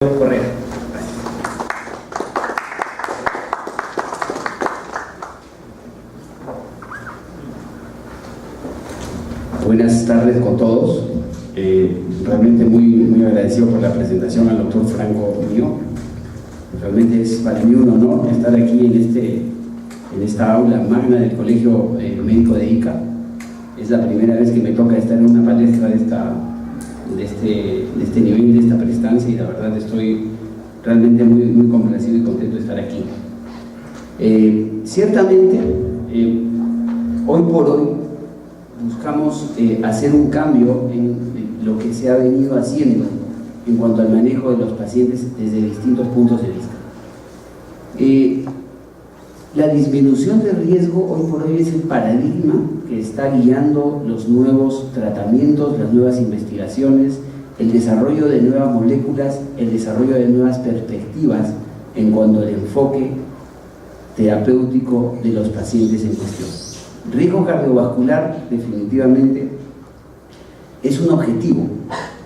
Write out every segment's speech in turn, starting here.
Correa. Buenas tardes con todos. Realmente muy agradecido por la presentación al doctor Franco Mío. Realmente es para mí un honor estar aquí en esta aula magna del Colegio Médico de Ica. Es la primera vez que me toca estar en una palestra de este nivel, de esta prestancia, y la verdad estoy realmente muy complacido y contento de estar aquí. Ciertamente, hoy por hoy buscamos hacer un cambio en lo que se ha venido haciendo en cuanto al manejo de los pacientes desde distintos puntos de vista. La disminución de riesgo hoy por hoy es el paradigma que está guiando los nuevos tratamientos, las nuevas investigaciones, el desarrollo de nuevas moléculas, el desarrollo de nuevas perspectivas en cuanto al enfoque terapéutico de los pacientes en cuestión. Riesgo cardiovascular definitivamente es un objetivo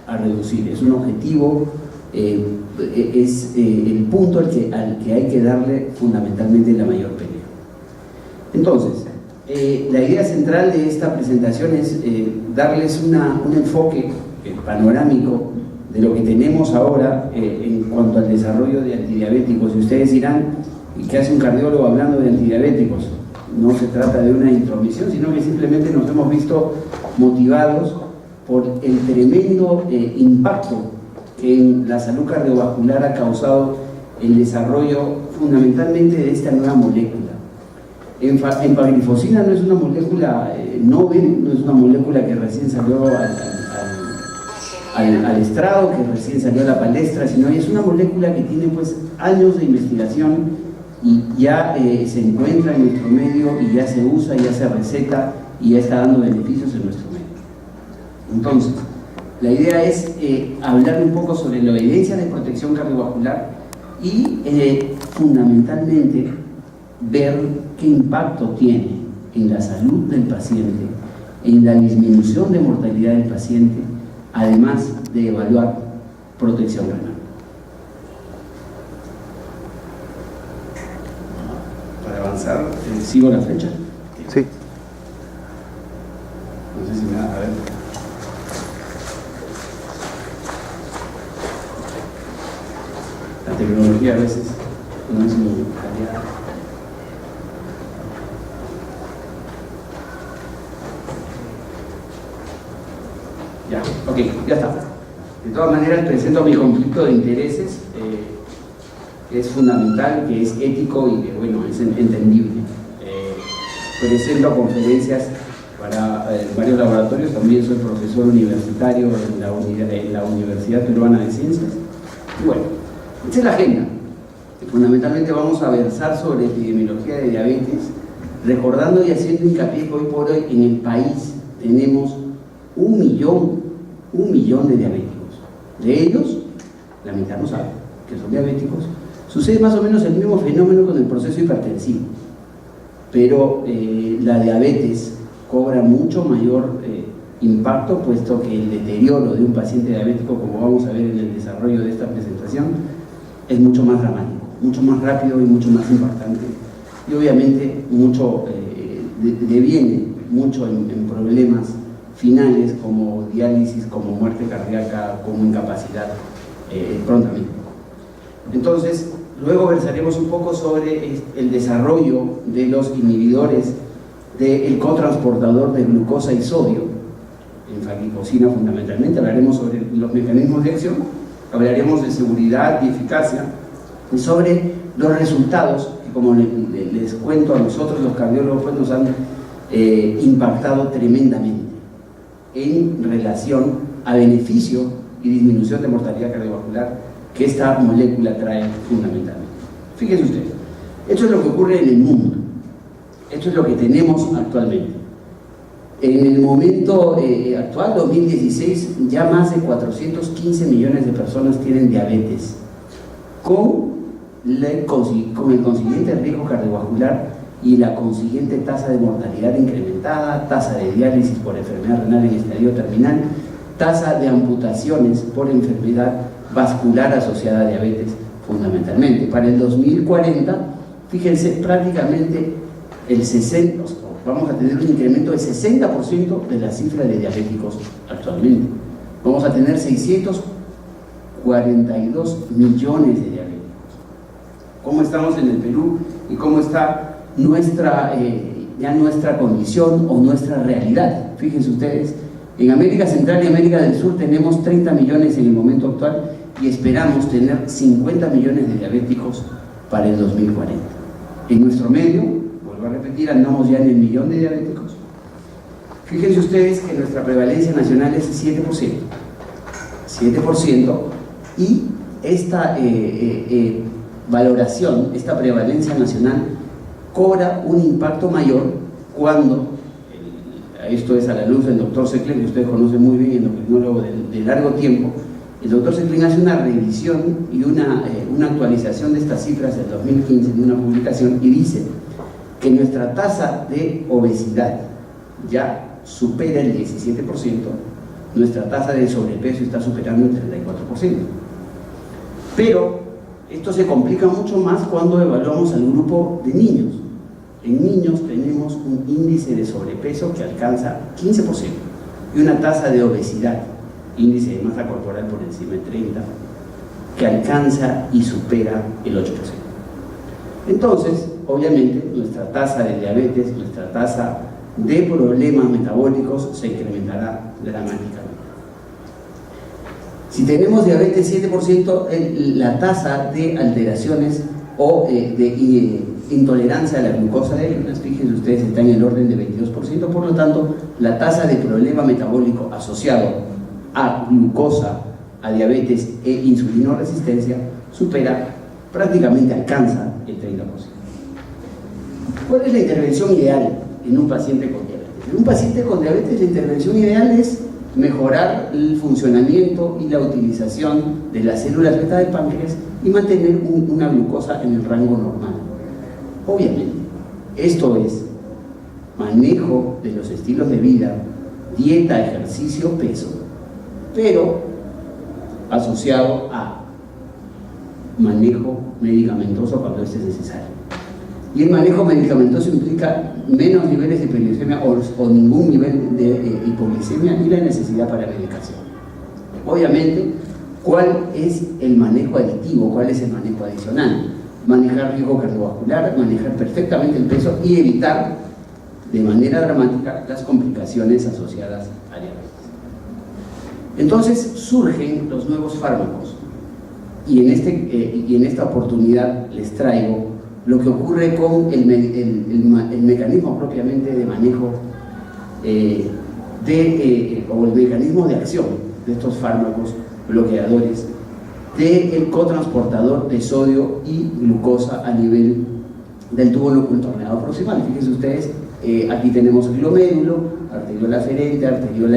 a reducir, es un objetivo, es el punto al que hay que darle fundamentalmente la mayor pelea. Entonces, la idea central de esta presentación es darles un enfoque panorámico de lo que tenemos ahora en cuanto al desarrollo de antidiabéticos. Y ustedes dirán, ¿y qué hace un cardiólogo hablando de antidiabéticos? No se trata de una intromisión, sino que simplemente nos hemos visto motivados por el tremendo impacto que en la salud cardiovascular ha causado el desarrollo fundamentalmente de esta nueva molécula. Empaglifosina no es una molécula novel, no es una molécula que recién salió al estrado, que recién salió a la palestra, sino es una molécula que tiene pues años de investigación y ya se encuentra en nuestro medio y ya se usa, ya se receta y ya está dando beneficios en nuestro medio. Entonces, la idea es hablar un poco sobre la evidencia de protección cardiovascular y fundamentalmente ver qué impacto tiene en la salud del paciente, en la disminución de mortalidad del paciente, además de evaluar protección renal. Para avanzar, ¿sigo la flecha? Sí. No sé si me da, a ver. La tecnología a veces no es muy aliada. Ya, ok, ya está. De todas maneras, presento mi conflicto de intereses, que es fundamental, que es ético y que, bueno, es entendible. Presento conferencias para varios laboratorios, también soy profesor universitario en la Universidad Peruana de Ciencias. Y bueno, esta es la agenda. Fundamentalmente vamos a versar sobre epidemiología de diabetes, recordando y haciendo hincapié que hoy por hoy en el país tenemos 1 millón de diabéticos. De ellos, la mitad no sabe que son diabéticos. Sucede más o menos el mismo fenómeno con el proceso hipertensivo, pero la diabetes cobra mucho mayor impacto, puesto que el deterioro de un paciente diabético, como vamos a ver en el desarrollo de esta presentación, es mucho más dramático, mucho más rápido y mucho más impactante, y obviamente mucho deviene mucho en problemas finales como diálisis, como muerte cardíaca, como incapacidad prontamente. Entonces, luego versaremos un poco sobre el desarrollo de los inhibidores del cotransportador de glucosa y sodio, empaglifosina fundamentalmente. Hablaremos sobre los mecanismos de acción, hablaremos de seguridad y eficacia, y sobre los resultados que, como les cuento a nosotros los cardiólogos, pues nos han impactado tremendamente en relación a beneficio y disminución de mortalidad cardiovascular que esta molécula trae fundamentalmente. Fíjense ustedes, esto es lo que ocurre en el mundo, esto es lo que tenemos actualmente. En el momento actual, 2016, ya más de 415 millones de personas tienen diabetes, con el consiguiente riesgo cardiovascular y la consiguiente tasa de mortalidad incrementada, tasa de diálisis por enfermedad renal en estadio terminal, tasa de amputaciones por enfermedad vascular asociada a diabetes fundamentalmente. Para el 2040, fíjense, prácticamente el 60%, vamos a tener un incremento del 60% de la cifra de diabéticos actualmente. Vamos a tener 642 millones de diabéticos. ¿Cómo estamos en el Perú y cómo está nuestra condición o nuestra realidad? Fíjense ustedes, en América Central y América del Sur tenemos 30 millones en el momento actual y esperamos tener 50 millones de diabéticos para el 2040. En nuestro medio, vuelvo a repetir, andamos ya en el millón de diabéticos. Fíjense ustedes que nuestra prevalencia nacional es 7%, y esta valoración, esta prevalencia nacional cobra un impacto mayor cuando, esto es a la luz del doctor Seclen, que ustedes conocen muy bien, endocrinólogo de largo tiempo. El doctor Seclen hace una revisión y una actualización de estas cifras del 2015 en una publicación y dice que nuestra tasa de obesidad ya supera el 17%, nuestra tasa de sobrepeso está superando el 34%. Pero esto se complica mucho más cuando evaluamos al grupo de niños. En niños tenemos un índice de sobrepeso que alcanza 15% y una tasa de obesidad, índice de masa corporal por encima de 30, que alcanza y supera el 8%. Entonces, obviamente, nuestra tasa de diabetes, nuestra tasa de problemas metabólicos se incrementará dramáticamente. Si tenemos diabetes 7%, la tasa de alteraciones o de intolerancia a la glucosa de ayunas, fíjense ustedes, está en el orden de 22%, por lo tanto, la tasa de problema metabólico asociado a glucosa, a diabetes e insulinoresistencia supera, prácticamente alcanza el 30%. ¿Cuál es la intervención ideal en un paciente con diabetes? En un paciente con diabetes la intervención ideal es mejorar el funcionamiento y la utilización de las células beta del páncreas y mantener una glucosa en el rango normal. Obviamente, esto es manejo de los estilos de vida, dieta, ejercicio, peso, pero asociado a manejo medicamentoso cuando este es necesario. Y el manejo medicamentoso implica menos niveles de hipoglicemia o ningún nivel de hipoglicemia y la necesidad para medicación. Obviamente, ¿cuál es el manejo aditivo? ¿Cuál es el manejo adicional? Manejar riesgo cardiovascular, manejar perfectamente el peso y evitar de manera dramática las complicaciones asociadas a diabetes. Entonces surgen los nuevos fármacos y en esta oportunidad les traigo lo que ocurre con el mecanismo propiamente de manejo o el mecanismo de acción de estos fármacos bloqueadores del cotransportador de sodio y glucosa a nivel del túbulo contorneado proximal. Fíjense ustedes, aquí tenemos glomérulo, arteriola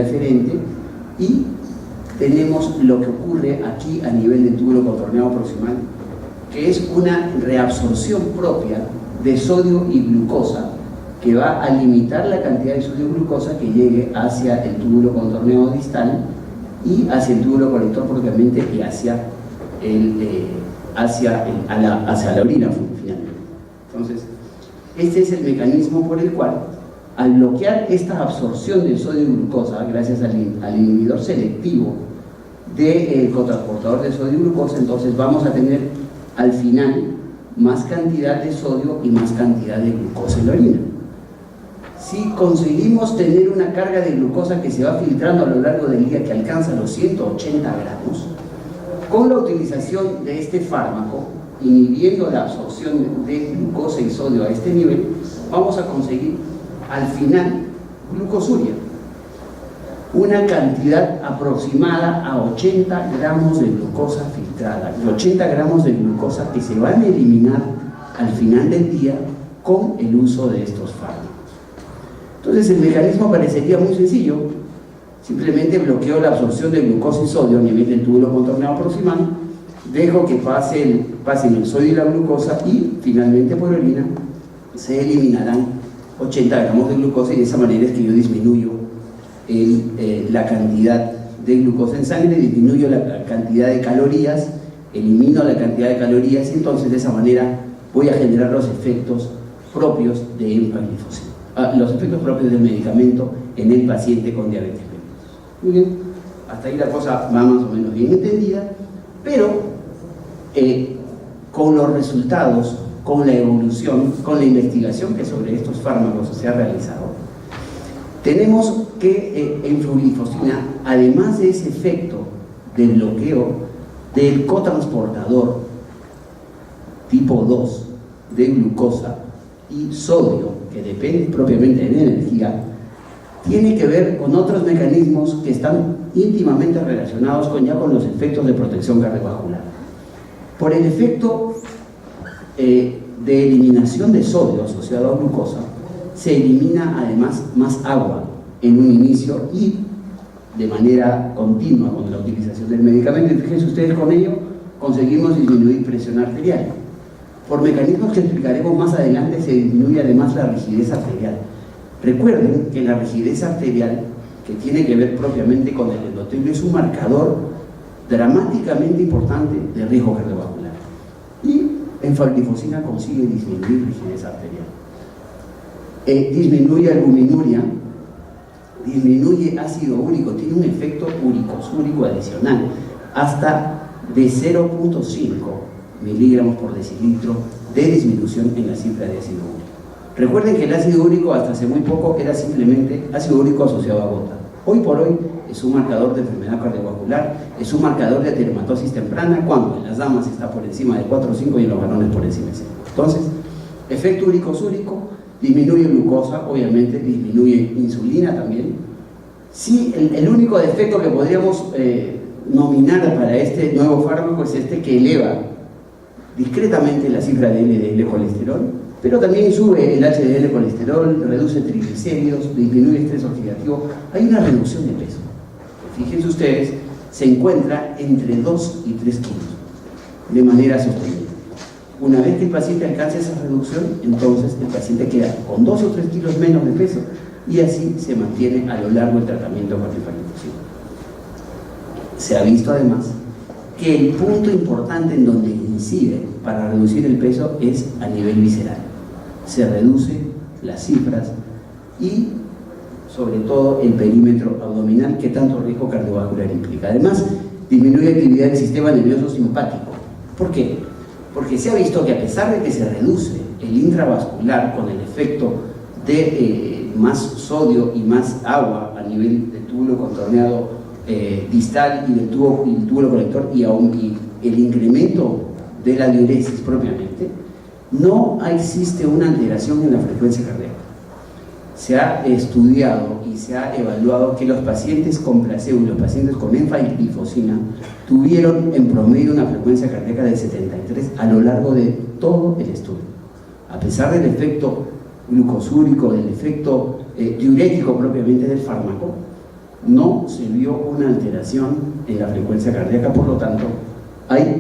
eferente y tenemos lo que ocurre aquí a nivel del túbulo contorneado proximal, que es una reabsorción propia de sodio y glucosa que va a limitar la cantidad de sodio y glucosa que llegue hacia el túbulo contorneado distal y hacia el túbulo colector propiamente y hacia la orina finalmente. Entonces, este es el mecanismo por el cual, al bloquear esta absorción de sodio y glucosa gracias al inhibidor selectivo del cotransportador de sodio y glucosa, entonces vamos a tener al final más cantidad de sodio y más cantidad de glucosa en la orina. Si conseguimos tener una carga de glucosa que se va filtrando a lo largo del día que alcanza los 180 gramos, con la utilización de este fármaco, inhibiendo la absorción de glucosa y sodio a este nivel, vamos a conseguir al final glucosuria, una cantidad aproximada a 80 gramos de glucosa filtrada, 80 gramos de glucosa que se van a eliminar al final del día con el uso de estos fármacos. Entonces el mecanismo parecería muy sencillo, simplemente bloqueo la absorción de glucosa y sodio a nivel del túbulo contorneado proximal, dejo que pasen el sodio y la glucosa y finalmente por orina se eliminarán 80 gramos de glucosa y de esa manera es que yo disminuyo la cantidad de glucosa en sangre, disminuyo la cantidad de calorías, elimino la cantidad de calorías y entonces de esa manera voy a generar los efectos propios de empaglifosina, los efectos propios del medicamento en el paciente con diabetes mellitus. Muy bien, hasta ahí la cosa va más o menos bien entendida, pero con los resultados, con la evolución, con la investigación que sobre estos fármacos se ha realizado, tenemos que empaglifosina, además de ese efecto de bloqueo del cotransportador tipo 2 de glucosa y sodio, que depende propiamente de la energía, tiene que ver con otros mecanismos que están íntimamente relacionados con los efectos de protección cardiovascular. Por el efecto de eliminación de sodio asociado a glucosa, se elimina además más agua en un inicio y de manera continua con la utilización del medicamento. Y fíjense ustedes, con ello conseguimos disminuir presión arterial. Por mecanismos que explicaremos más adelante, se disminuye además la rigidez arterial. Recuerden que la rigidez arterial, que tiene que ver propiamente con el endotelio, es un marcador dramáticamente importante de riesgo cardiovascular. Y empaglifosina consigue disminuir rigidez arterial. Disminuye albuminuria, disminuye ácido úrico, tiene un efecto úrico adicional, hasta de 0.5 miligramos por decilitro de disminución en la cifra de ácido úrico. Recuerden que el ácido úrico hasta hace muy poco era simplemente ácido úrico asociado a gota. Hoy por hoy es un marcador de enfermedad cardiovascular, es un marcador de ateromatosis temprana, cuando en las damas está por encima de 4 o 5 y en los varones por encima de 5. Entonces, efecto úrico-súrico, disminuye glucosa, obviamente disminuye insulina también. Sí, el único defecto que podríamos nominar para este nuevo fármaco es este, que eleva discretamente la cifra de LDL colesterol, pero también sube el HDL colesterol, reduce triglicéridos, disminuye estrés oxidativo. Hay una reducción de peso. Fíjense ustedes, se encuentra entre 2 y 3 kilos de manera sostenida. Una vez que el paciente alcanza esa reducción, entonces el paciente queda con 2 o 3 kilos menos de peso y así se mantiene a lo largo del tratamiento con empaglifosina. Se ha visto además que el punto importante en donde incide para reducir el peso es a nivel visceral. Se reducen las cifras y sobre todo el perímetro abdominal, que tanto riesgo cardiovascular implica. Además, disminuye la actividad del sistema nervioso simpático. ¿Por qué? Porque se ha visto que a pesar de que se reduce el intravascular con el efecto de más sodio y más agua a nivel del túbulo contorneado distal y del túbulo colector y el incremento de la diuresis propiamente, no existe una alteración en la frecuencia cardíaca. Se ha estudiado y se ha evaluado que los pacientes con placebo y los pacientes con empaglifosina tuvieron en promedio una frecuencia cardíaca de 73 a lo largo de todo el estudio. A pesar del efecto glucosúrico, del efecto diurético propiamente del fármaco, no se vio una alteración en la frecuencia cardíaca. Por lo tanto,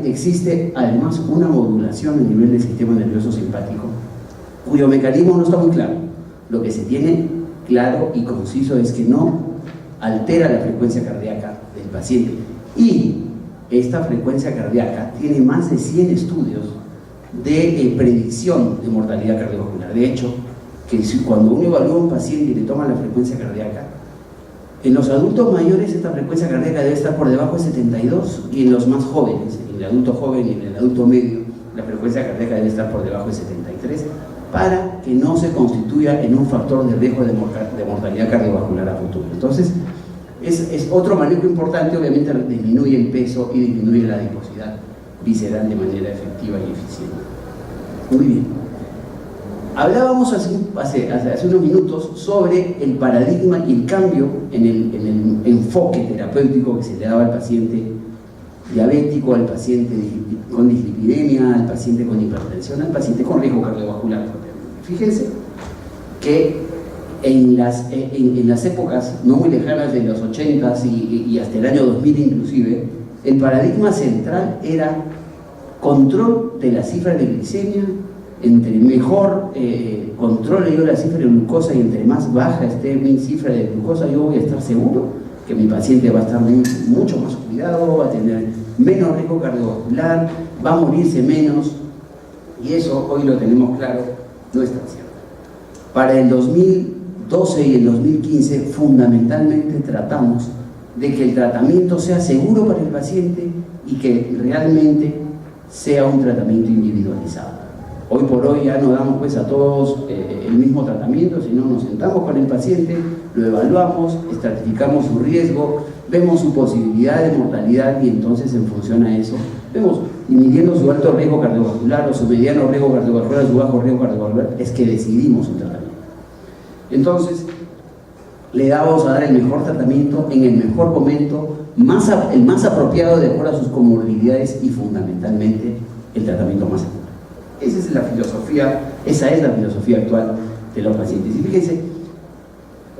existe además una modulación a nivel del sistema nervioso simpático, cuyo mecanismo no está muy claro. Lo que se tiene claro y conciso es que no altera la frecuencia cardíaca del paciente. Y esta frecuencia cardíaca tiene más de 100 estudios de predicción de mortalidad cardiovascular. De hecho, que cuando uno evalúa a un paciente y le toma la frecuencia cardíaca, en los adultos mayores esta frecuencia cardíaca debe estar por debajo de 72, y en los más jóvenes, en el adulto joven y en el adulto medio, la frecuencia cardíaca debe estar por debajo de 73, para que no se constituya en un factor de riesgo de mortalidad cardiovascular a futuro. Entonces, es otro manejo importante. Obviamente disminuye el peso y disminuye la adiposidad visceral de manera efectiva y eficiente. Muy bien. Hablábamos hace unos minutos sobre el paradigma y el cambio en el enfoque terapéutico que se le daba al paciente diabético, al paciente con dislipidemia, al paciente con hipertensión, al paciente con riesgo cardiovascular. Fíjense que en las épocas no muy lejanas de los 80s y hasta el año 2000 inclusive, el paradigma central era control de la cifra de glicemia. Entre mejor controle yo la cifra de glucosa y entre más baja esté mi cifra de glucosa, yo voy a estar seguro que mi paciente va a estar mucho más cuidado, va a tener menos riesgo cardiovascular, va a morirse menos, y eso hoy lo tenemos claro, no es tan cierto. Para el 2012 y el 2015 fundamentalmente tratamos de que el tratamiento sea seguro para el paciente y que realmente sea un tratamiento individualizado. Hoy por hoy ya no damos pues a todos el mismo tratamiento, sino nos sentamos con el paciente, lo evaluamos, estratificamos su riesgo, vemos su posibilidad de mortalidad y entonces en función a eso vemos, y midiendo su alto riesgo cardiovascular o su mediano riesgo cardiovascular o su bajo riesgo cardiovascular, es que decidimos un tratamiento. Entonces, le vamos a dar el mejor tratamiento en el mejor momento, el más apropiado de acuerdo a sus comorbilidades y fundamentalmente el tratamiento más seguro. Esa es la filosofía actual de los pacientes. Y fíjense,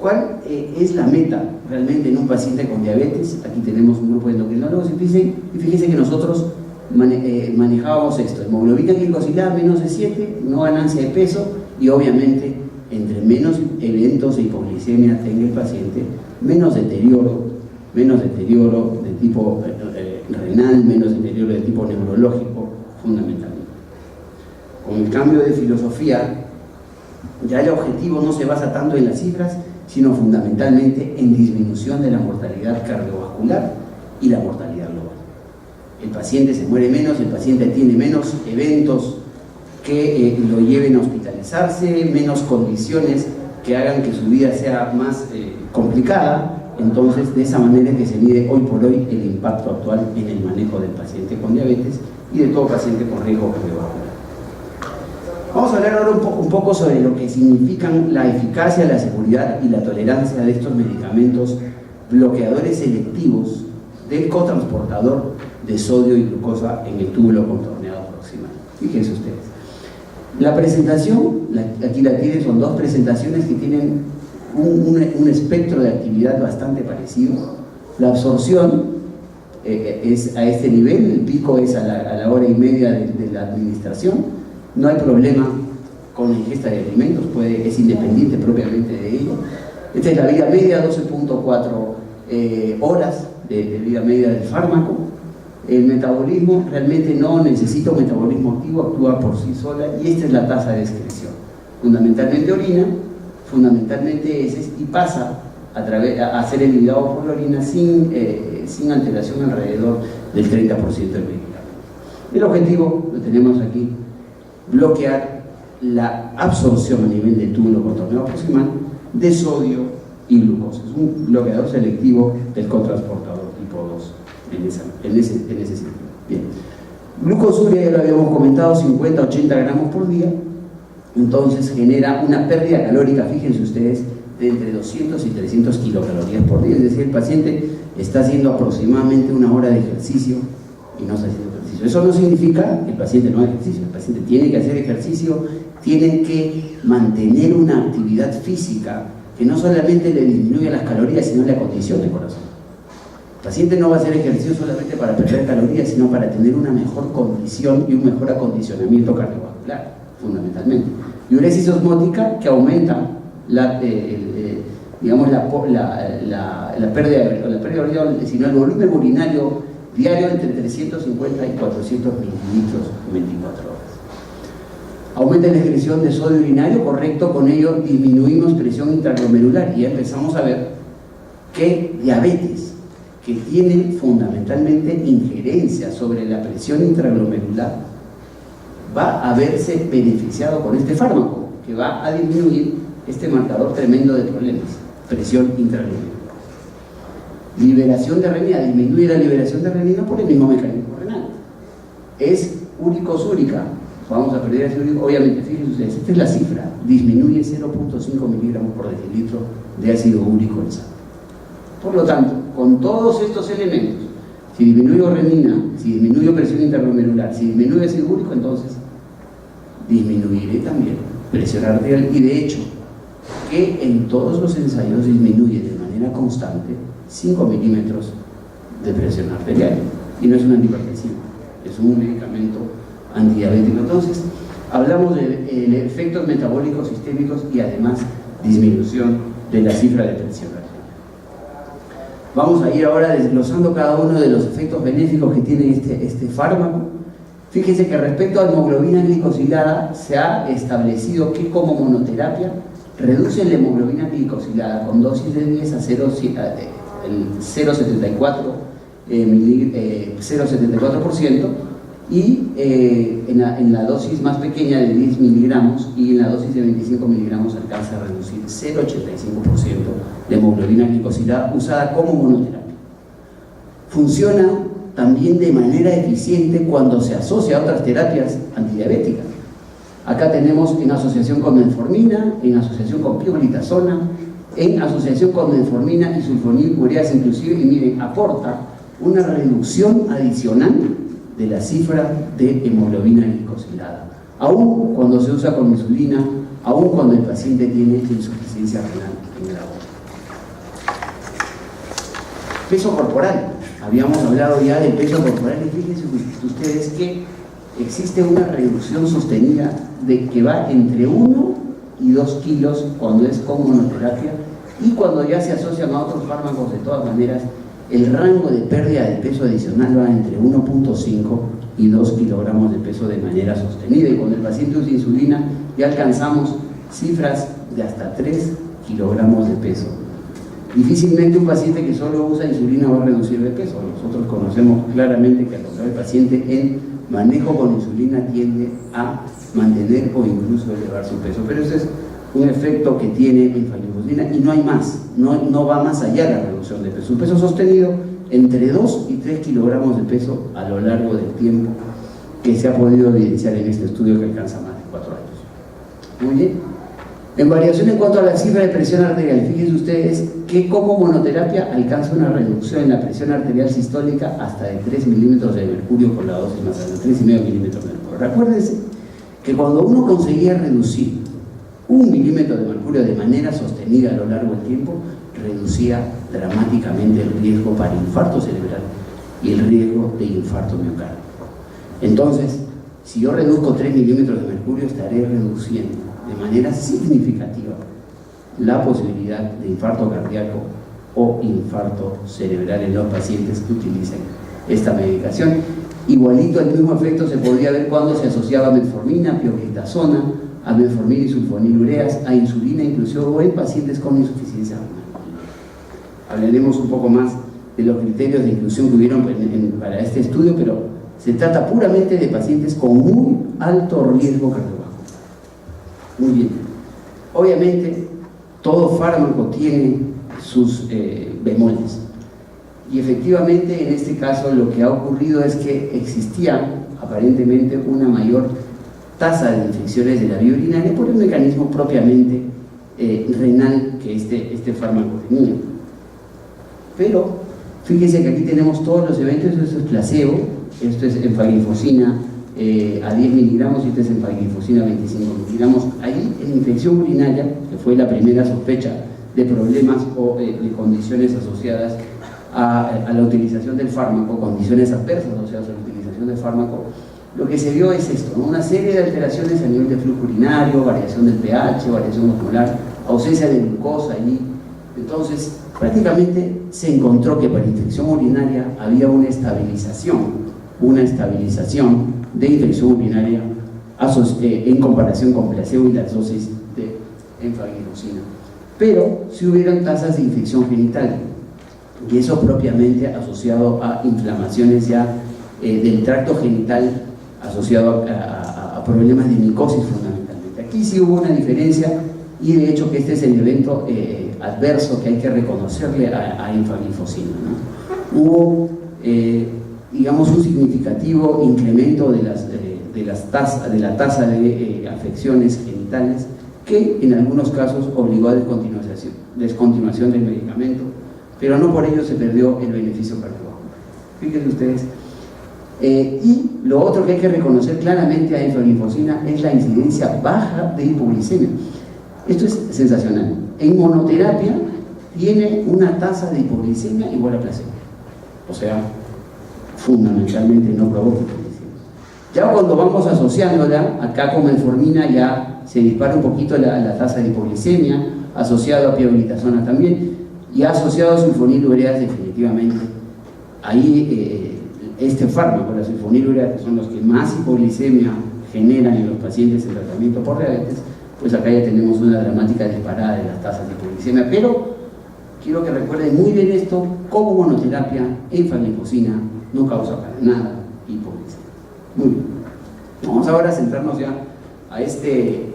¿cuál es la meta realmente en un paciente con diabetes? Aquí tenemos un grupo de endocrinólogos y fíjense que nosotros manejábamos esto: hemoglobina glicosilada menos de 7, no ganancia de peso, y obviamente entre menos eventos de hipoglicemia tenga el paciente, menos deterioro de tipo renal, menos deterioro de tipo neurológico, fundamentalmente. Con el cambio de filosofía, ya el objetivo no se basa tanto en las cifras, sino fundamentalmente en disminución de la mortalidad cardiovascular y la mortalidad global. El paciente se muere menos, el paciente tiene menos eventos que lo lleven a hospitalizarse, menos condiciones que hagan que su vida sea más complicada. Entonces, de esa manera es que se mide hoy por hoy el impacto actual en el manejo del paciente con diabetes y de todo paciente con riesgo cardiovascular. Vamos a hablar ahora un poco sobre lo que significan la eficacia, la seguridad y la tolerancia de estos medicamentos bloqueadores selectivos del cotransportador de sodio y glucosa en el túbulo contorneado proximal. Fíjense ustedes. La presentación, aquí la tienen, son dos presentaciones que tienen un espectro de actividad bastante parecido. La absorción es a este nivel, el pico es a la hora y media de la administración. No hay problema con la ingesta de alimentos, es independiente propiamente de ello. Esta es la vida media, 12.4 horas de vida media del fármaco. El metabolismo realmente no necesita un metabolismo activo, actúa por sí sola, y esta es la tasa de excreción. Fundamentalmente orina, fundamentalmente heces, y pasa a ser eliminado por la orina sin alteración alrededor del 30% del medicamento. El objetivo lo tenemos aquí: bloquear la absorción a nivel del túbulo contorneado proximal de sodio y glucosa. Es un bloqueador selectivo del cotransportador tipo 2 en ese sentido. Bien. Glucosuria, ya lo habíamos comentado, 50-80 gramos por día. Entonces genera una pérdida calórica, fíjense ustedes, de entre 200 y 300 kilocalorías por día. Es decir, el paciente está haciendo aproximadamente una hora de ejercicio y no está haciendo ejercicio. Eso no significa que el paciente no haga ejercicio. El paciente tiene que hacer ejercicio, tiene que mantener una actividad física que no solamente le disminuye las calorías, sino le acondiciona el corazón. El paciente no va a hacer ejercicio solamente para perder calorías, sino para tener una mejor condición y un mejor acondicionamiento cardiovascular, fundamentalmente. Y uresis osmótica, que aumenta la pérdida, sino el volumen urinario diario entre 350 y 400 mililitros en 24 horas. Aumenta la excreción de sodio urinario, correcto, con ello disminuimos presión intraglomerular, y ya empezamos a ver que diabetes, que tiene fundamentalmente injerencia sobre la presión intraglomerular, va a verse beneficiado con este fármaco, que va a disminuir este marcador tremendo de problemas: presión intraglomerular. Liberación de renina, disminuye la liberación de renina por el mismo mecanismo renal. Es uricosúrica, vamos a perder ese úrico, obviamente, fíjense ustedes, esta es la cifra: disminuye 0.5 miligramos por decilitro de ácido úrico en sangre. Por lo tanto, con todos estos elementos, si disminuyo renina, si disminuyo presión intraglomerular, si disminuye ácido úrico, entonces disminuiré también presión arterial, y de hecho, que en todos los ensayos disminuye de manera constante 5 milímetros de presión arterial, y no es un antihipertensivo, es un medicamento antidiabético. Entonces, hablamos de efectos metabólicos sistémicos y además disminución de la cifra de presión arterial. Vamos a ir ahora desglosando cada uno de los efectos benéficos que tiene este fármaco. Fíjense que respecto a hemoglobina glicosilada se ha establecido que como monoterapia reduce la hemoglobina glicosilada con dosis de 10 a 0,74% y en la dosis más pequeña de 10 miligramos y en la dosis de 25 miligramos alcanza a reducir 0,85% de hemoglobina glicosilada usada como monoterapia. Funciona también de manera eficiente cuando se asocia a otras terapias antidiabéticas. Acá tenemos en asociación con metformina, en asociación con pioglitazona, en asociación con metformina y sulfonilureas inclusive, y miren, aporta una reducción adicional de la cifra de hemoglobina glicosilada, aún cuando se usa con insulina, aún cuando el paciente tiene insuficiencia renal en grado. Peso corporal. Habíamos hablado ya del peso corporal y fíjense ustedes que existe una reducción sostenida de que va entre 1 y 2 kilos cuando es con monoterapia, y cuando ya se asocian a otros fármacos, de todas maneras, el rango de pérdida de peso adicional va entre 1,5 y 2 kilogramos de peso de manera sostenida, y cuando el paciente usa insulina ya alcanzamos cifras de hasta 3 kilogramos de peso. Difícilmente un paciente que solo usa insulina va a reducir de peso. Nosotros conocemos claramente que al contrario, el paciente en manejo con insulina tiende a mantener o incluso elevar su peso, pero ese es un efecto que tiene empaglifosina y no hay más, no va más allá de la reducción de peso. Un peso sostenido entre 2 y 3 kilogramos de peso a lo largo del tiempo, que se ha podido evidenciar en este estudio que alcanza más de 4 años. Muy bien. En variación en cuanto a la cifra de presión arterial, fíjense ustedes que como monoterapia alcanza una reducción en la presión arterial sistólica hasta de 3 milímetros de mercurio por la dosis más alta, 3,5 milímetros de mercurio. Recuérdense que cuando uno conseguía reducir 1 milímetro de mercurio de manera sostenida a lo largo del tiempo, reducía dramáticamente el riesgo para infarto cerebral y el riesgo de infarto miocárdico. Entonces, si yo reduzco 3 milímetros de mercurio, estaré reduciendo de manera significativa la posibilidad de infarto cardíaco o infarto cerebral en los pacientes que utilicen esta medicación. Igualito el mismo efecto se podría ver cuando se asociaba a metformina, pioglitazona, a metformina y sulfonilureas, a insulina inclusive, o en pacientes con insuficiencia renal. Hablaremos un poco más de los criterios de inclusión que hubieron para este estudio, pero se trata puramente de pacientes con muy alto riesgo cardiovascular. Muy bien. Obviamente, todo fármaco tiene sus bemoles. Y efectivamente, en este caso, lo que ha ocurrido es que existía aparentemente una mayor tasa de infecciones de la vía urinaria por el mecanismo propiamente renal que este fármaco tenía. Pero, fíjense que aquí tenemos todos los eventos. Esto es placebo, esto es empaglifosina a 10 miligramos y este es empaglifosina a 25 miligramos. Ahí en infección urinaria, que fue la primera sospecha de problemas o de condiciones asociadas a la utilización del fármaco, condiciones adversas asociadas a la utilización del fármaco, lo que se vio es esto, ¿no? Una serie de alteraciones a nivel de flujo urinario, variación del pH, variación osmolar, ausencia de glucosa allí. Entonces, prácticamente se encontró que para infección urinaria había una estabilización de infección urinaria en comparación con placebo y las dosis de empaglifosina. Pero sí hubieron tasas de infección genital, y eso propiamente asociado a inflamaciones ya del tracto genital, asociado a problemas de micosis fundamentalmente. Aquí sí hubo una diferencia, y de hecho que este es el evento adverso que hay que reconocerle a empaglifosina, ¿no? Hubo digamos un significativo incremento de la tasa de afecciones genitales, que en algunos casos obligó a descontinuación del medicamento, pero no por ello se perdió el beneficio cardiovascular. Fíjense ustedes. Y lo otro que hay que reconocer claramente a empaglifosina es la incidencia baja de hipoglicemia. Esto es sensacional. En monoterapia tiene una tasa de hipoglicemia igual a placebo, o sea, fundamentalmente no provoca hipoglicemia. Ya cuando vamos asociándola, acá con metformina ya se dispara un poquito la tasa de hipoglicemia, asociado a pioglitazona también. Y asociado a sulfonilureas, definitivamente, ahí este fármaco, la sulfonilurea, que son los que más hipoglicemia generan en los pacientes en tratamiento por diabetes, pues acá ya tenemos una dramática disparada de las tasas de hipoglicemia. Pero quiero que recuerden muy bien esto: como monoterapia, empaglifosina no causa para nada hipoglicemia. Muy bien. Vamos ahora a centrarnos ya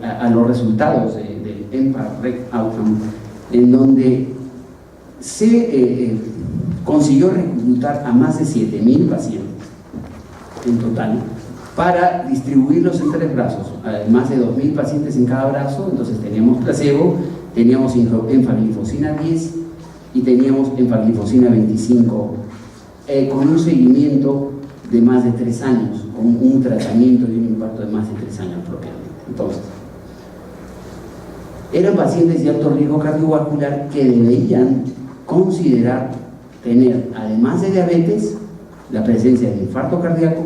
a los resultados del EMPA-REC Outcome, en donde se consiguió reclutar a más de 7.000 pacientes en total para distribuirlos en 3 brazos, más de 2.000 pacientes en cada brazo. Entonces teníamos placebo, teníamos empaglifosina 10 y teníamos empaglifosina 25, con un seguimiento de más de 3 años, con un tratamiento y un impacto de más de 3 años propiamente. Entonces, eran pacientes de alto riesgo cardiovascular que deberían considerar tener, además de diabetes, la presencia de infarto cardíaco,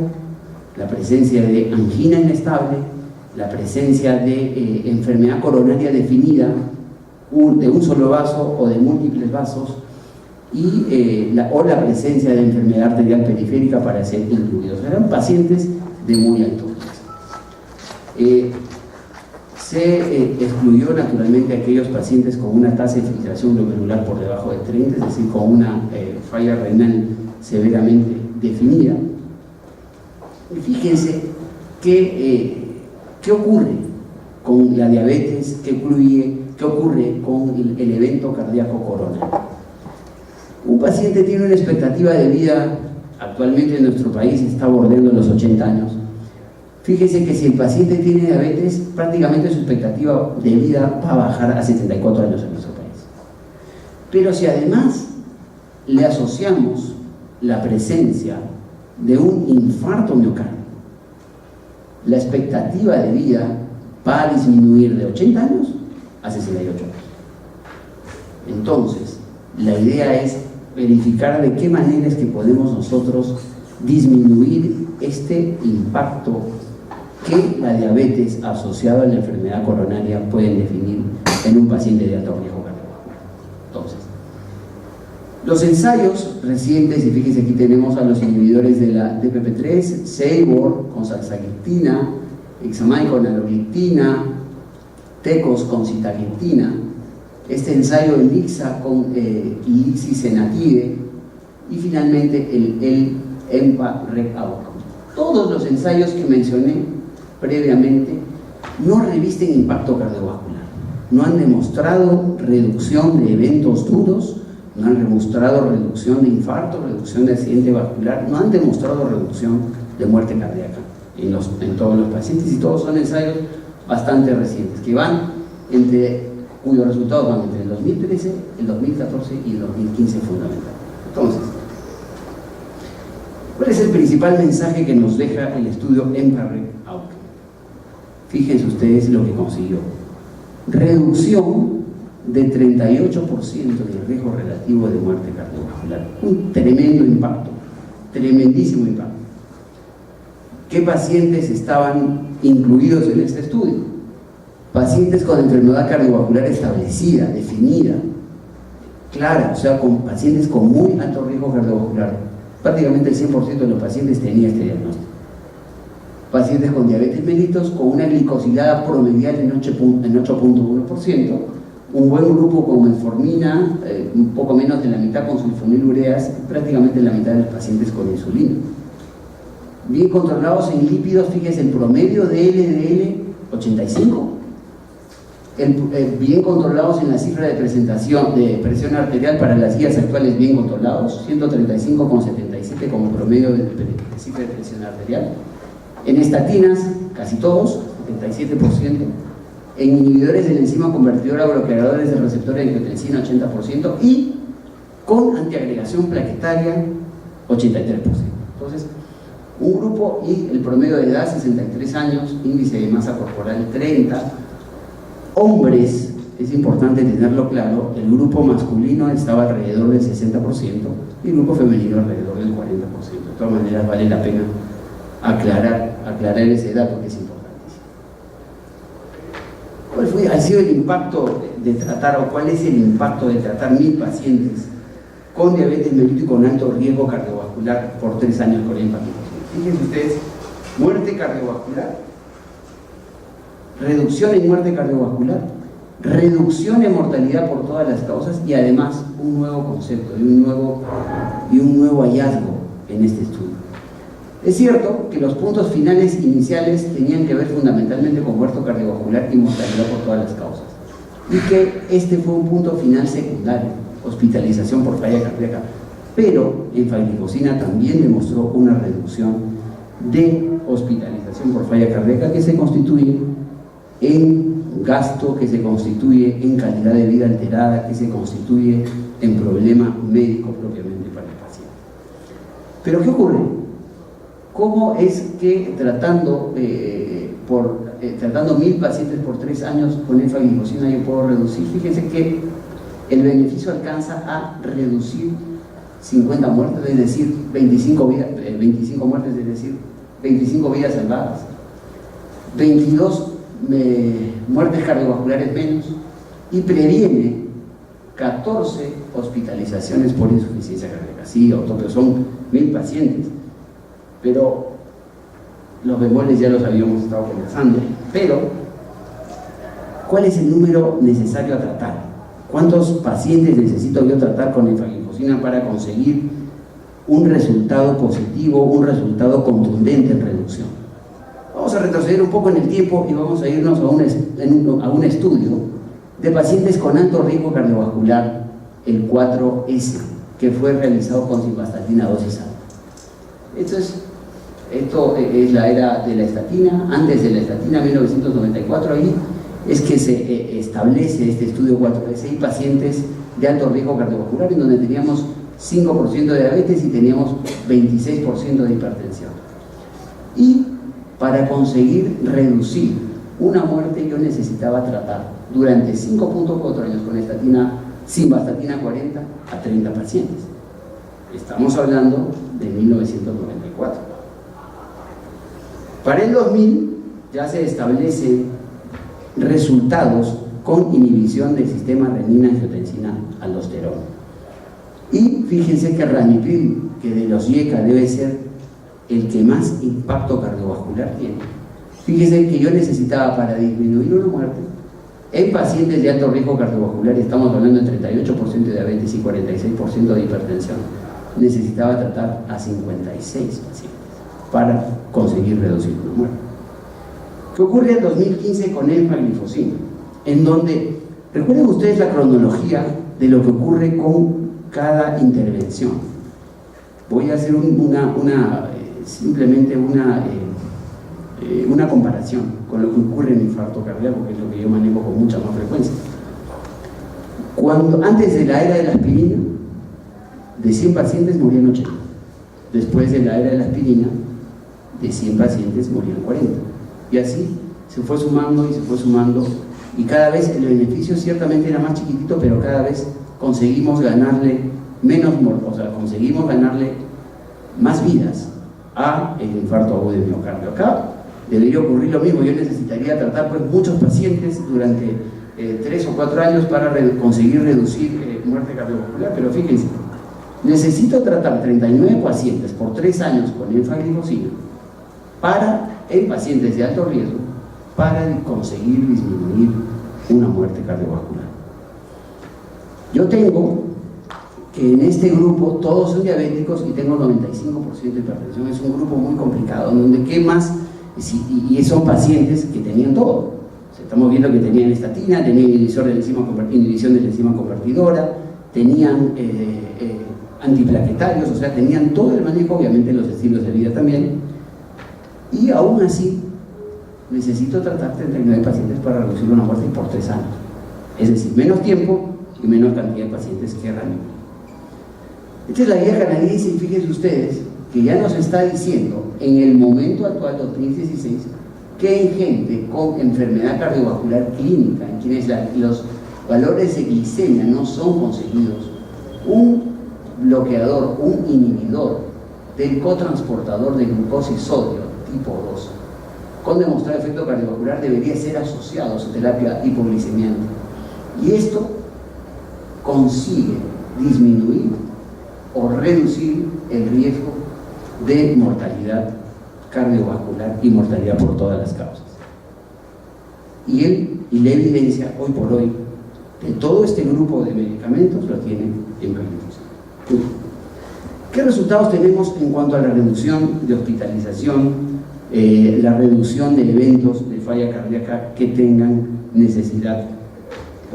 la presencia de angina inestable, la presencia de enfermedad coronaria definida, de un solo vaso o de múltiples vasos, y la presencia de enfermedad arterial periférica para ser incluidos. Eran pacientes de muy alto riesgo. Se excluyó naturalmente a aquellos pacientes con una tasa de filtración glomerular por debajo de 30, es decir, con una falla renal severamente definida. Y fíjense qué ocurre con la diabetes, qué ocurre con el evento cardíaco coronario. Un paciente tiene una expectativa de vida, actualmente en nuestro país está bordeando los 80 años. Fíjese que si el paciente tiene diabetes, prácticamente su expectativa de vida va a bajar a 74 años en nuestro país. Pero si además le asociamos la presencia de un infarto miocardio, la expectativa de vida va a disminuir de 80 años a 68 años. Entonces, la idea es verificar de qué manera es que podemos nosotros disminuir este impacto que la diabetes asociada a la enfermedad coronaria pueden definir en un paciente de alto riesgo cardiovascular. Entonces, los ensayos recientes, y fíjense aquí tenemos a los inhibidores de la DPP3, Seibor con saxagliptina, Ixamay con alogliptina, Tecos con sitagliptina, este ensayo de Lixa con lixisenatide, y finalmente el EMPA-REC Outcome. Todos los ensayos que mencioné previamente no revisten impacto cardiovascular, no han demostrado reducción de eventos duros, no han demostrado reducción de infarto, reducción de accidente vascular, no han demostrado reducción de muerte cardíaca en todos los pacientes, y todos son ensayos bastante recientes, cuyos resultados van entre el 2013, el 2014 y el 2015 fundamentalmente. Entonces, ¿cuál es el principal mensaje que nos deja el estudio EMPA-REC Outcome? Fíjense ustedes lo que consiguió: reducción de 38% del riesgo relativo de muerte cardiovascular. Un tremendo impacto, tremendísimo impacto. ¿Qué pacientes estaban incluidos en este estudio? Pacientes con enfermedad cardiovascular establecida, definida, clara, o sea, con pacientes con muy alto riesgo cardiovascular. Prácticamente el 100% de los pacientes tenía este diagnóstico. Pacientes con diabetes mellitus con una glicosilada promedial en 8.1%, un buen grupo con metformina, un poco menos de la mitad con sulfonilureas, prácticamente la mitad de los pacientes con insulina. Bien controlados en lípidos, fíjense, el promedio de LDL 85. Bien controlados en la cifra de presentación de presión arterial para las guías actuales, bien controlados, 135,77 como promedio de cifra de presión arterial. En estatinas, casi todos, 77%. En inhibidores de la enzima convertidora o bloqueadores del receptor de angiotensina, 80%. Y con antiagregación plaquetaria, 83%. Entonces, un grupo, y el promedio de edad, 63 años, índice de masa corporal 30. Hombres, es importante tenerlo claro, el grupo masculino estaba alrededor del 60% y el grupo femenino alrededor del 40%. De todas maneras, vale la pena aclarar ese dato, que es importantísimo. ha sido el impacto de tratar, o cuál es el impacto de tratar 1000 pacientes con diabetes mellitus y con alto riesgo cardiovascular por 3 años con empaquetación? Fíjense ustedes, muerte cardiovascular, reducción en muerte cardiovascular, reducción en mortalidad por todas las causas y además un nuevo concepto y un nuevo hallazgo en este estudio. Es cierto que los puntos finales iniciales tenían que ver fundamentalmente con muerte cardiovascular y mortalidad por todas las causas, y que este fue un punto final secundario, hospitalización por falla cardíaca, pero empagliflozina también demostró una reducción de hospitalización por falla cardíaca que se constituye en gasto, que se constituye en calidad de vida alterada, que se constituye en problema médico propiamente para el paciente. Pero ¿qué ocurre? ¿Cómo es que tratando 1000 pacientes por 3 años con empagliflozina yo puedo reducir? Fíjense que el beneficio alcanza a reducir 50 muertes, es decir, 25 muertes, es decir, 25 vidas salvadas, 22 muertes cardiovasculares menos, y previene 14 hospitalizaciones por insuficiencia cardíaca. Sí, pero son 1000 pacientes, pero los bemoles ya los habíamos estado conversando. Pero ¿cuál es el número necesario a tratar? ¿Cuántos pacientes necesito yo tratar con empagliflozina para conseguir un resultado positivo, un resultado contundente en reducción? Vamos a retroceder un poco en el tiempo y vamos a irnos a un estudio de pacientes con alto riesgo cardiovascular, el 4S, que fue realizado con simvastatina dosis alta. Esto es la era de la estatina. Antes de la estatina, 1994, ahí es que se establece este estudio 4S y pacientes de alto riesgo cardiovascular, en donde teníamos 5% de diabetes y teníamos 26% de hipertensión. Y para conseguir reducir una muerte yo necesitaba tratar durante 5.4 años con simvastatina 40 a 30 pacientes. Estamos hablando de 1994. Para el 2000 ya se establecen resultados con inhibición del sistema renina-angiotensina-aldosterona. Y fíjense que raniprid, que de los IECA debe ser el que más impacto cardiovascular tiene. Fíjense que yo necesitaba, para disminuir una muerte en pacientes de alto riesgo cardiovascular, estamos hablando de 38% de diabetes y 46% de hipertensión, necesitaba tratar a 56 pacientes para conseguir reducir una muerte. ¿Qué ocurre en 2015 con empagliflozina? En donde, recuerden ustedes la cronología de lo que ocurre con cada intervención. Voy a hacer simplemente una comparación con lo que ocurre en infarto cardíaco, que es lo que yo manejo con mucha más frecuencia. Antes de la era de la aspirina, de 100 pacientes morían 80. Después de la era de la aspirina, de 100 pacientes morían 40. Y así se fue sumando y se fue sumando, y cada vez el beneficio ciertamente era más chiquitito, pero cada vez conseguimos ganarle conseguimos ganarle más vidas a el infarto agudo de miocardio. Acá debería ocurrir lo mismo. Yo necesitaría tratar muchos pacientes durante 3 o 4 años para conseguir reducir muerte cardiovascular, pero fíjense, necesito tratar 39 pacientes por 3 años con empagliflozina en pacientes de alto riesgo para conseguir disminuir una muerte cardiovascular. Yo tengo que en este grupo todos son diabéticos y tengo 95% de hipertensión. Es un grupo muy complicado, donde ¿qué más? Y son pacientes que tenían todo. O sea, estamos viendo que tenían estatina, tenían inhibición de la enzima convertidora, tenían antiplaquetarios, o sea, tenían todo el manejo, obviamente los estilos de vida también, y aún así necesito tratar 39 pacientes para reducir una muerte por 3 años. Es decir, menos tiempo y menos cantidad de pacientes que raniprid. Esta es la guía canadiense, y fíjense ustedes que ya nos está diciendo en el momento actual, 2016, que en gente con enfermedad cardiovascular clínica, en quienes los valores de glicemia no son conseguidos, un bloqueador, un inhibidor del cotransportador de glucosa y sodio tipo 2 con demostrado efecto cardiovascular debería ser asociado a su terapia hipoglicemiante. Y esto consigue disminuir o reducir el riesgo de mortalidad cardiovascular y mortalidad por todas las causas. Y la evidencia hoy por hoy de todo este grupo de medicamentos lo tiene en pagliflozin. ¿Qué resultados tenemos en cuanto a la reducción de hospitalización, la reducción de eventos de falla cardíaca que tengan necesidad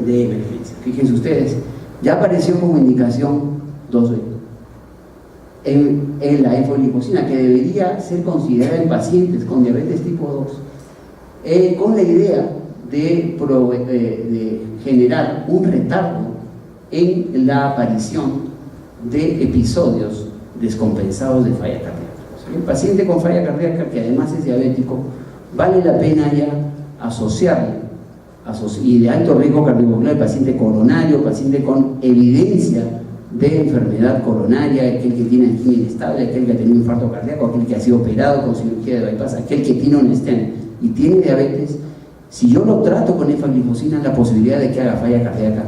de emergencia? Fíjense ustedes, ya apareció como indicación 2B en la efoliposina, que debería ser considerada en pacientes con diabetes tipo 2, con la idea de generar un retardo en la aparición de episodios descompensados de falla cardíaca. O sea, el paciente con falla cardíaca, que además es diabético, vale la pena ya asociarle, y de alto riesgo cardiovascular, el paciente coronario, paciente con evidencia de enfermedad coronaria, aquel que tiene angina inestable, aquel que ha tenido un infarto cardíaco, aquel que ha sido operado con cirugía de bypass, aquel que tiene un stent y tiene diabetes. Si yo lo trato con efaglifosina, la posibilidad de que haga falla cardíaca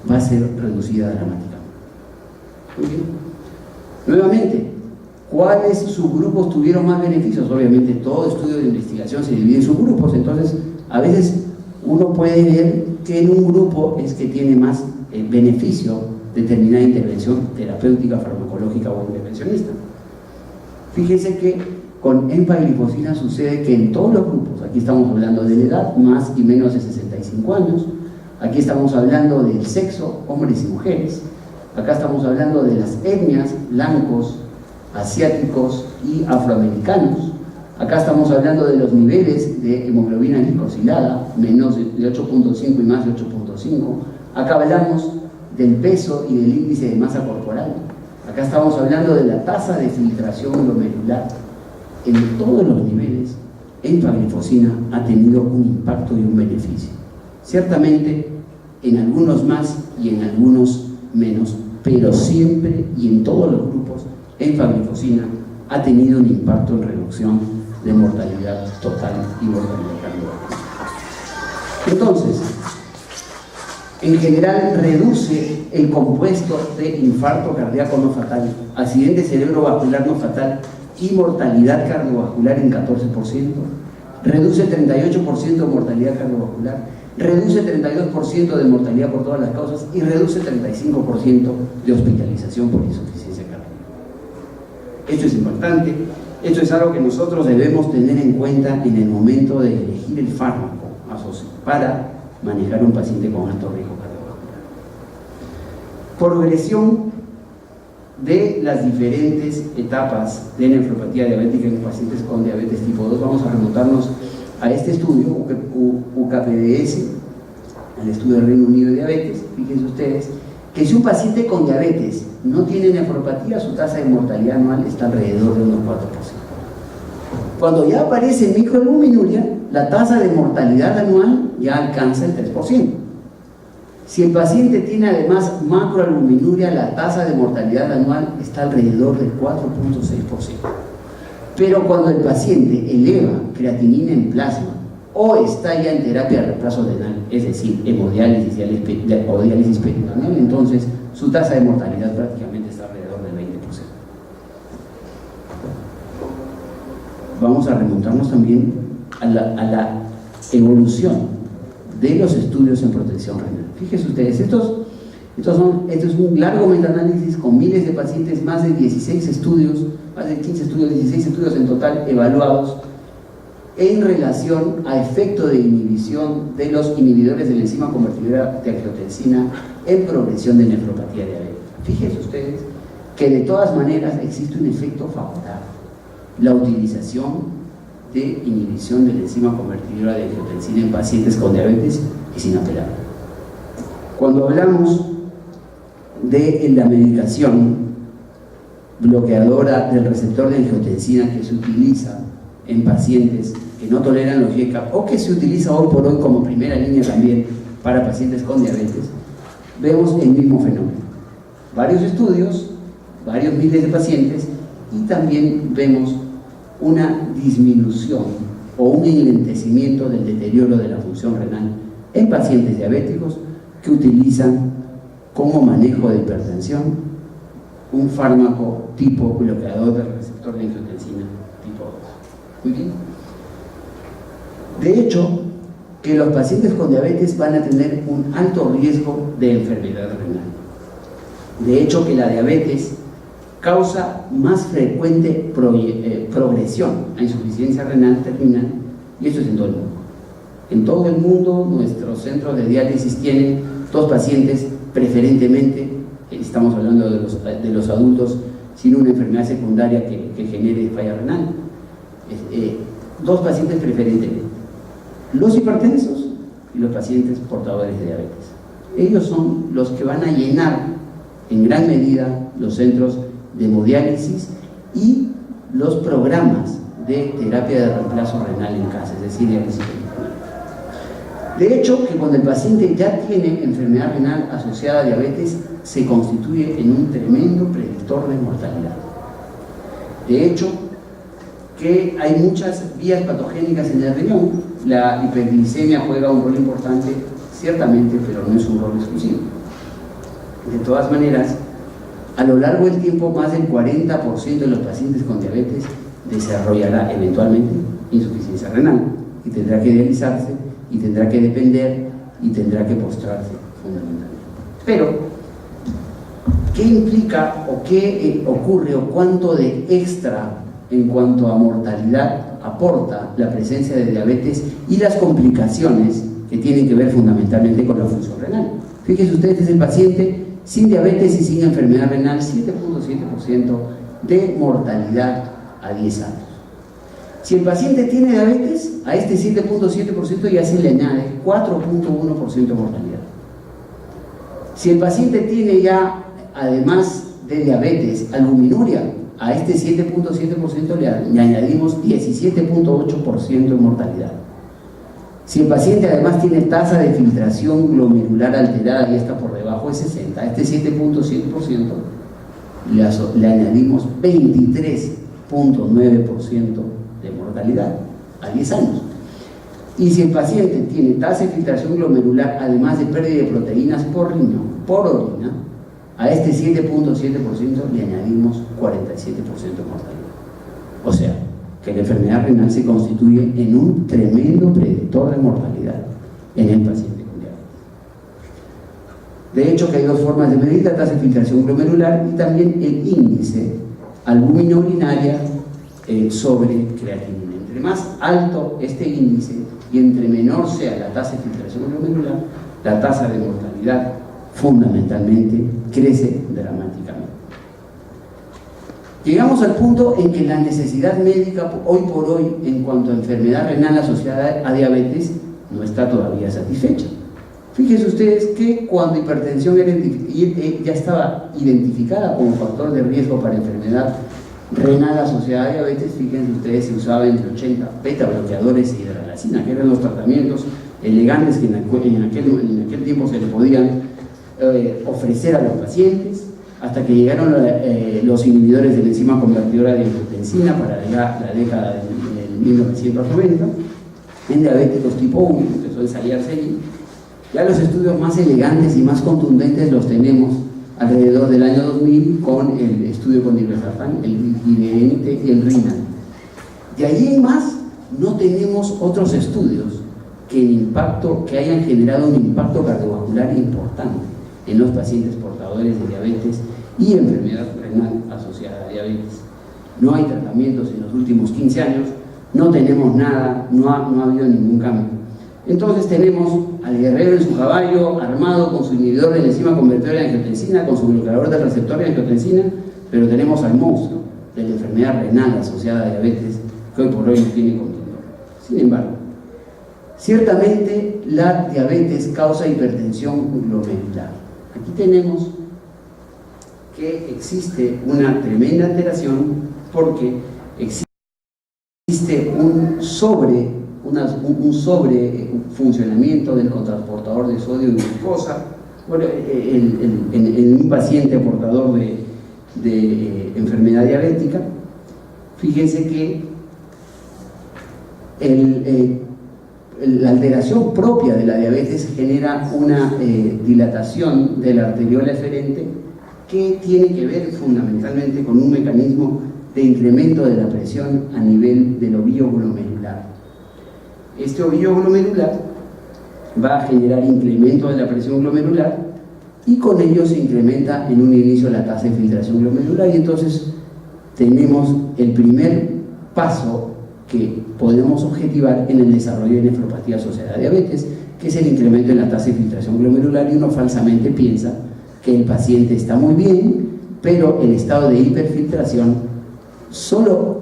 va a ser reducida dramáticamente. Muy bien. Nuevamente, ¿cuáles subgrupos tuvieron más beneficios? Obviamente todo estudio de investigación se divide en subgrupos, entonces a veces uno puede ver que en un grupo es que tiene más beneficio determinada intervención terapéutica, farmacológica o intervencionista. Fíjense que con empagliflozina sucede que en todos los grupos, aquí estamos hablando de la edad, más y menos de 65 años, aquí estamos hablando del sexo, hombres y mujeres, acá estamos hablando de las etnias, blancos, asiáticos y afroamericanos, acá estamos hablando de los niveles de hemoglobina glicosilada, menos de 8.5 y más de 8.5, acá hablamos del peso y del índice de masa corporal, acá estamos hablando de la tasa de filtración glomerular. En todos los niveles, empagliflozina ha tenido un impacto y un beneficio. Ciertamente, en algunos más y en algunos menos, pero siempre y en todos los grupos, empagliflozina ha tenido un impacto en reducción de mortalidad total y mortalidad cardiovascular. Entonces, en general reduce el compuesto de infarto cardíaco no fatal, accidente cerebrovascular no fatal y mortalidad cardiovascular en 14%, reduce 38% de mortalidad cardiovascular, reduce 32% de mortalidad por todas las causas y reduce 35% de hospitalización por insuficiencia cardíaca. Esto es importante, esto es algo que nosotros debemos tener en cuenta en el momento de elegir el fármaco para manejar un paciente con alto riesgo cardiovascular. Progresión de las diferentes etapas de nefropatía diabética en pacientes con diabetes tipo 2. Vamos a remontarnos a este estudio, UKPDS, al estudio del Reino Unido de diabetes. Fíjense ustedes que si un paciente con diabetes no tiene nefropatía, su tasa de mortalidad anual está alrededor de unos 4%. Cuando ya aparece microalbuminuria, la tasa de mortalidad anual ya alcanza el 3%. Si el paciente tiene además macroalbuminuria, la tasa de mortalidad anual está alrededor del 4.6%. Pero cuando el paciente eleva creatinina en plasma o está ya en terapia de reemplazo renal, es decir, hemodiálisis o diálisis peritoneal, entonces su tasa de mortalidad prácticamente está alrededor del 20%. Vamos a remontarnos también a la evolución de los estudios en protección renal. Fíjense ustedes, esto es un largo metaanálisis con miles de pacientes, más de 16 estudios, más de 15 estudios, 16 estudios en total evaluados en relación a efecto de inhibición de los inhibidores de la enzima convertidora de angiotensina en progresión de nefropatía diabética. Fíjense ustedes que de todas maneras existe un efecto favorable. La utilización de inhibición de la enzima convertidora de angiotensina en pacientes con diabetes es inapelable. Cuando hablamos de la medicación bloqueadora del receptor de angiotensina que se utiliza en pacientes que no toleran los GCAP o que se utiliza hoy por hoy como primera línea también para pacientes con diabetes, vemos el mismo fenómeno. Varios estudios, varios miles de pacientes y también vemos una disminución o un enlentecimiento del deterioro de la función renal en pacientes diabéticos que utilizan como manejo de hipertensión un fármaco tipo bloqueador del receptor de angiotensina tipo 2. Muy bien. De hecho, que los pacientes con diabetes van a tener un alto riesgo de enfermedad renal. De hecho, que la diabetes causa más frecuente progresión a insuficiencia renal terminal, y eso es en todo el mundo. En todo el mundo, nuestros centros de diálisis tienen 2 pacientes preferentemente, estamos hablando de los adultos sin una enfermedad secundaria que genere falla renal, 2 pacientes preferentemente, los hipertensos y los pacientes portadores de diabetes. Ellos son los que van a llenar en gran medida los centros de hemodiálisis y los programas de terapia de reemplazo renal en casa, es decir, diálisis peritoneal. De hecho, que cuando el paciente ya tiene enfermedad renal asociada a diabetes, se constituye en un tremendo predictor de mortalidad. De hecho, que hay muchas vías patogénicas en el riñón. La hiperglicemia juega un rol importante, ciertamente, pero no es un rol exclusivo. De todas maneras, a lo largo del tiempo, más del 40% de los pacientes con diabetes desarrollará eventualmente insuficiencia renal y tendrá que dializarse y tendrá que depender y tendrá que postrarse fundamentalmente. Pero, ¿qué implica o qué ocurre o cuánto de extra en cuanto a mortalidad aporta la presencia de diabetes y las complicaciones que tienen que ver fundamentalmente con la función renal? Fíjense ustedes, es el paciente sin diabetes y sin enfermedad renal, 7.7% de mortalidad a 10 años. Si el paciente tiene diabetes, a este 7.7% ya se le añade 4.1% de mortalidad. Si el paciente tiene ya, además de diabetes, albuminuria, a este 7.7% le añadimos 17.8% de mortalidad. Si el paciente además tiene tasa de filtración glomerular alterada y está por debajo de 60, a este 7.7% le añadimos 23.9% de mortalidad a 10 años. Y si el paciente tiene tasa de filtración glomerular, además de pérdida de proteínas por riñón, por orina, a este 7.7% le añadimos 47% de mortalidad. O sea, que la enfermedad renal se constituye en un tremendo predictor de mortalidad en el paciente con diabetes. De hecho, que hay 2 formas de medir la tasa de filtración glomerular y también el índice albúmina urinaria sobre creatinina. Entre más alto este índice y entre menor sea la tasa de filtración glomerular, la tasa de mortalidad fundamentalmente crece dramáticamente. Llegamos al punto en que la necesidad médica hoy por hoy en cuanto a enfermedad renal asociada a diabetes no está todavía satisfecha. Fíjense ustedes que cuando hipertensión ya estaba identificada como factor de riesgo para enfermedad renal asociada a diabetes, fíjense ustedes, se usaba entre 80 beta bloqueadores e hidralazina, que eran los tratamientos elegantes que en aquel tiempo se le podían ofrecer a los pacientes, hasta que llegaron los inhibidores de la enzima convertidora de angiotensina para la década de 1990 en diabéticos tipo 1, que suele ensayarse allí. Ya los estudios más elegantes y más contundentes los tenemos alrededor del año 2000 con el estudio con irbesartán, el IDNT y el RINAL. De allí en más no tenemos otros estudios que hayan generado un impacto cardiovascular importante en los pacientes portadores de diabetes y enfermedad renal asociada a diabetes. No hay tratamientos en los últimos 15 años, no tenemos nada, no ha habido ningún cambio. Entonces tenemos al guerrero en su caballo, armado con su inhibidor de la enzima convertidora de angiotensina, con su bloqueador del receptor de angiotensina, pero tenemos al monstruo de la enfermedad renal asociada a diabetes, que hoy por hoy no tiene control. Sin embargo, ciertamente la diabetes causa hipertensión glomerular. Aquí tenemos que existe una tremenda alteración porque existe un sobrefuncionamiento del cotransportador de sodio y glucosa. Bueno, en un paciente portador de enfermedad diabética, fíjense que La alteración propia de la diabetes genera una dilatación de la arteriola eferente que tiene que ver fundamentalmente con un mecanismo de incremento de la presión a nivel del ovillo glomerular. Este ovillo glomerular va a generar incremento de la presión glomerular y con ello se incrementa en un inicio la tasa de filtración glomerular, y entonces tenemos el primer paso que podemos objetivar en el desarrollo de nefropatía asociada a diabetes, que es el incremento en la tasa de filtración glomerular, y uno falsamente piensa que el paciente está muy bien, pero el estado de hiperfiltración solo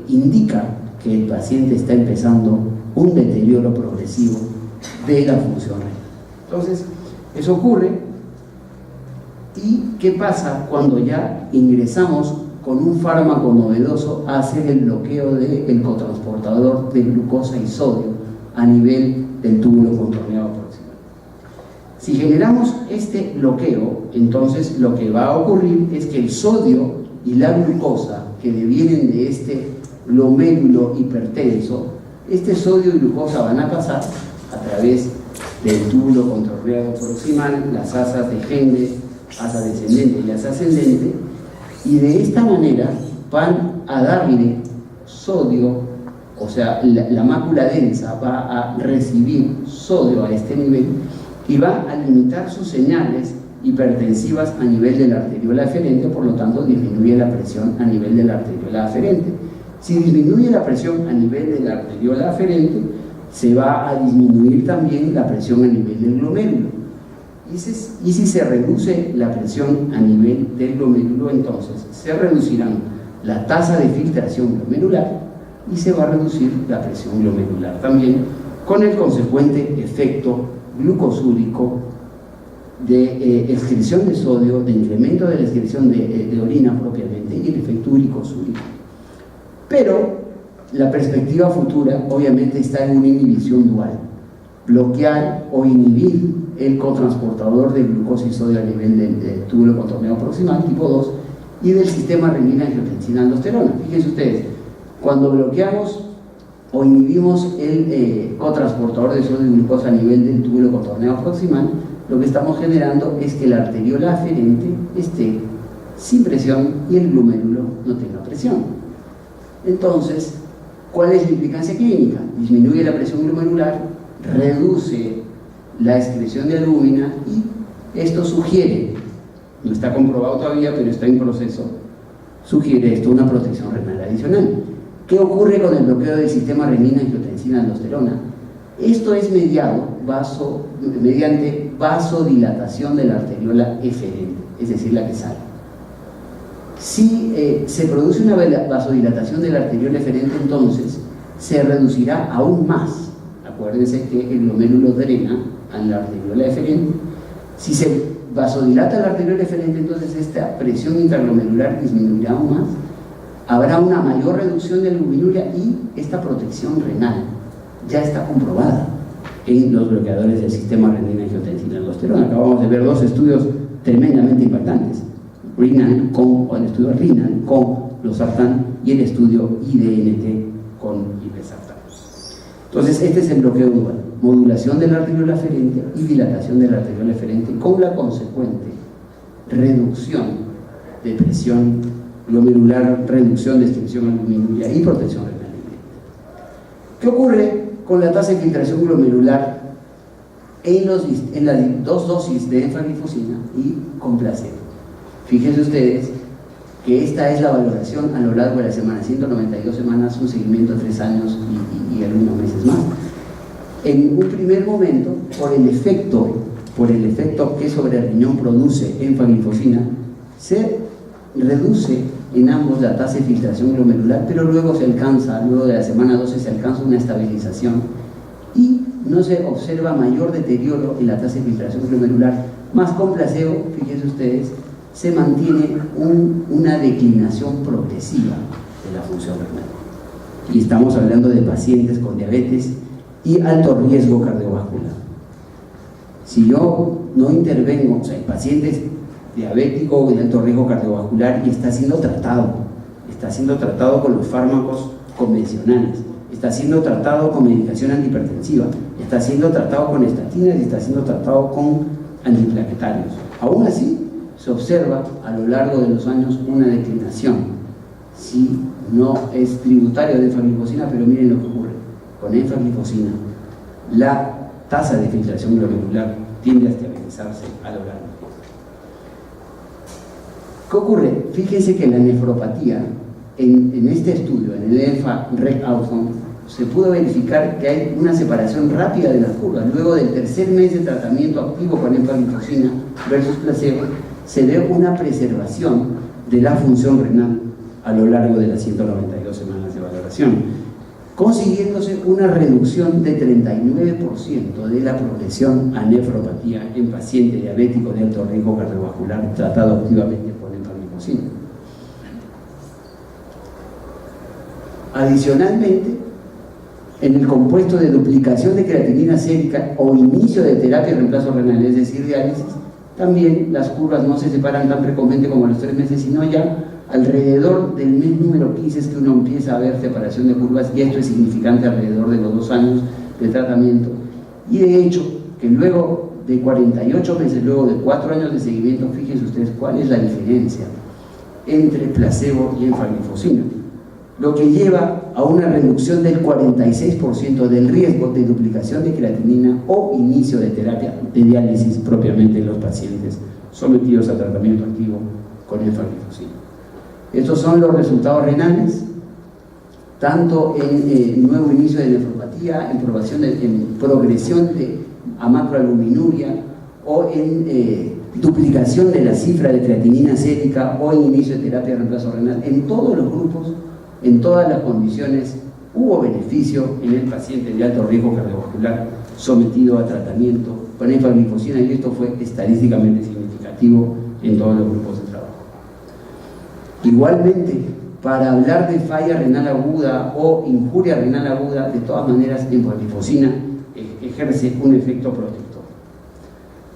indica que el paciente está empezando un deterioro progresivo de la función renal. Entonces, eso ocurre. ¿Y qué pasa cuando ya ingresamos con un fármaco novedoso a hacer el bloqueo del cotransportador de glucosa y sodio a nivel del túbulo contorneado proximal? Si generamos este bloqueo, entonces lo que va a ocurrir es que el sodio y la glucosa que devienen de este glomérulo hipertenso, este sodio y glucosa van a pasar a través del túbulo contorneado proximal, las asas de Henle, asa descendente y asa ascendente, y de esta manera van a darle sodio, o sea, la mácula densa va a recibir sodio a este nivel y va a limitar sus señales hipertensivas a nivel de la arteriola aferente, por lo tanto disminuye la presión a nivel de la arteriola aferente. Si disminuye la presión a nivel de la arteriola aferente, se va a disminuir también la presión a nivel del glomérulo. Y si se reduce la presión a nivel del glomérulo, entonces se reducirán la tasa de filtración glomerular y se va a reducir la presión glomerular también, con el consecuente efecto glucosúrico de excreción de sodio, de incremento de la excreción de orina propiamente, y el efecto uricosúrico. Pero la perspectiva futura obviamente está en una inhibición dual: bloquear o inhibir el cotransportador de glucosa y sodio a nivel del túbulo contorneado proximal tipo 2 y del sistema renina-angiotensina-aldosterona. Fíjense ustedes, cuando bloqueamos o inhibimos el cotransportador de sodio y glucosa a nivel del túbulo contorneado proximal, lo que estamos generando es que la arteriola aferente esté sin presión y el glomérulo no tenga presión. Entonces, ¿cuál es la implicancia clínica? Disminuye la presión glomerular, reduce la excreción de albúmina, y esto sugiere, no está comprobado todavía, pero está en proceso, sugiere esto una protección renal adicional. ¿Qué ocurre con el bloqueo del sistema renina-angiotensina-aldosterona? Esto es mediado mediante vasodilatación de la arteriola eferente, es decir, la que sale. Si se produce una vasodilatación de la arteriola eferente, entonces se reducirá aún más. Acuérdense que el glomérulo drena a la arteriola eferente. Si se vasodilata la arteriola eferente, entonces esta presión intraglomerular disminuirá aún más, habrá una mayor reducción de albuminuria, y esta protección renal ya está comprobada en los bloqueadores del sistema renina-angiotensina-aldosterona. Acabamos de ver dos estudios tremendamente impactantes: el estudio RENAL con losartán y el estudio IDNT con irbesartán. Entonces, este es el bloqueo dual: modulación de la arteriola aferente y dilatación de la arteriola eferente, con la consecuente reducción de presión glomerular, reducción de extensión albuminuria y protección renal. ¿Qué ocurre con la tasa de filtración glomerular en las dos dosis de empaglifosina y con placebo? Fíjense ustedes que esta es la valoración a lo largo de la semana: 192 semanas, un seguimiento de 3 años y algunos meses más. En un primer momento, por el efecto que sobre el riñón produce empaglifosina, se reduce en ambos la tasa de filtración glomerular, pero luego luego de la semana 12 se alcanza una estabilización y no se observa mayor deterioro en la tasa de filtración glomerular. Más con placebo, fíjense ustedes, se mantiene una declinación progresiva de la función renal. Y estamos hablando de pacientes con diabetes y alto riesgo cardiovascular. Si yo no intervengo, o sea, el paciente es diabético de alto riesgo cardiovascular y está siendo tratado con los fármacos convencionales, está siendo tratado con medicación antihipertensiva, está siendo tratado con estatinas y está siendo tratado con antiplaquetarios. Aún así, se observa a lo largo de los años una declinación. Sí, no es tributario de empaglifosina, pero miren lo que ocurre. Con empaglifosina, la tasa de filtración glomerular tiende a estabilizarse a lo largo. ¿Qué ocurre? Fíjense que la nefropatía, en este estudio, en el ENFA-REC Outcome, se pudo verificar que hay una separación rápida de las curvas. Luego del tercer mes de tratamiento activo con empaglifosina versus placebo, se ve una preservación de la función renal a lo largo de las 192 semanas de valoración, consiguiéndose una reducción de 39% de la progresión a nefropatía en paciente diabético de alto riesgo cardiovascular tratado activamente con empaglifosina. Adicionalmente, en el compuesto de duplicación de creatinina sérica o inicio de terapia de reemplazo renal, es decir, diálisis, también las curvas no se separan tan precozmente como a los 3 meses, sino ya alrededor del mes número 15 es que uno empieza a ver separación de curvas, y esto es significante alrededor de los 2 años de tratamiento. Y de hecho, que luego de 48 meses, luego de 4 años de seguimiento, fíjense ustedes cuál es la diferencia entre placebo y empaglifosina, lo que lleva a una reducción del 46% del riesgo de duplicación de creatinina o inicio de terapia de diálisis propiamente en los pacientes sometidos a tratamiento activo con empaglifosina. Estos son los resultados renales, tanto en nuevo inicio de nefropatía, en progresión a macroalbuminuria o en duplicación de la cifra de creatinina sérica o en inicio de terapia de reemplazo renal. En todos los grupos, en todas las condiciones, hubo beneficio en el paciente de alto riesgo cardiovascular sometido a tratamiento con empaglifosina, y esto fue estadísticamente significativo en todos los grupos de trabajo. Igualmente, para hablar de falla renal aguda o injuria renal aguda, de todas maneras, empaglifosina ejerce un efecto protector.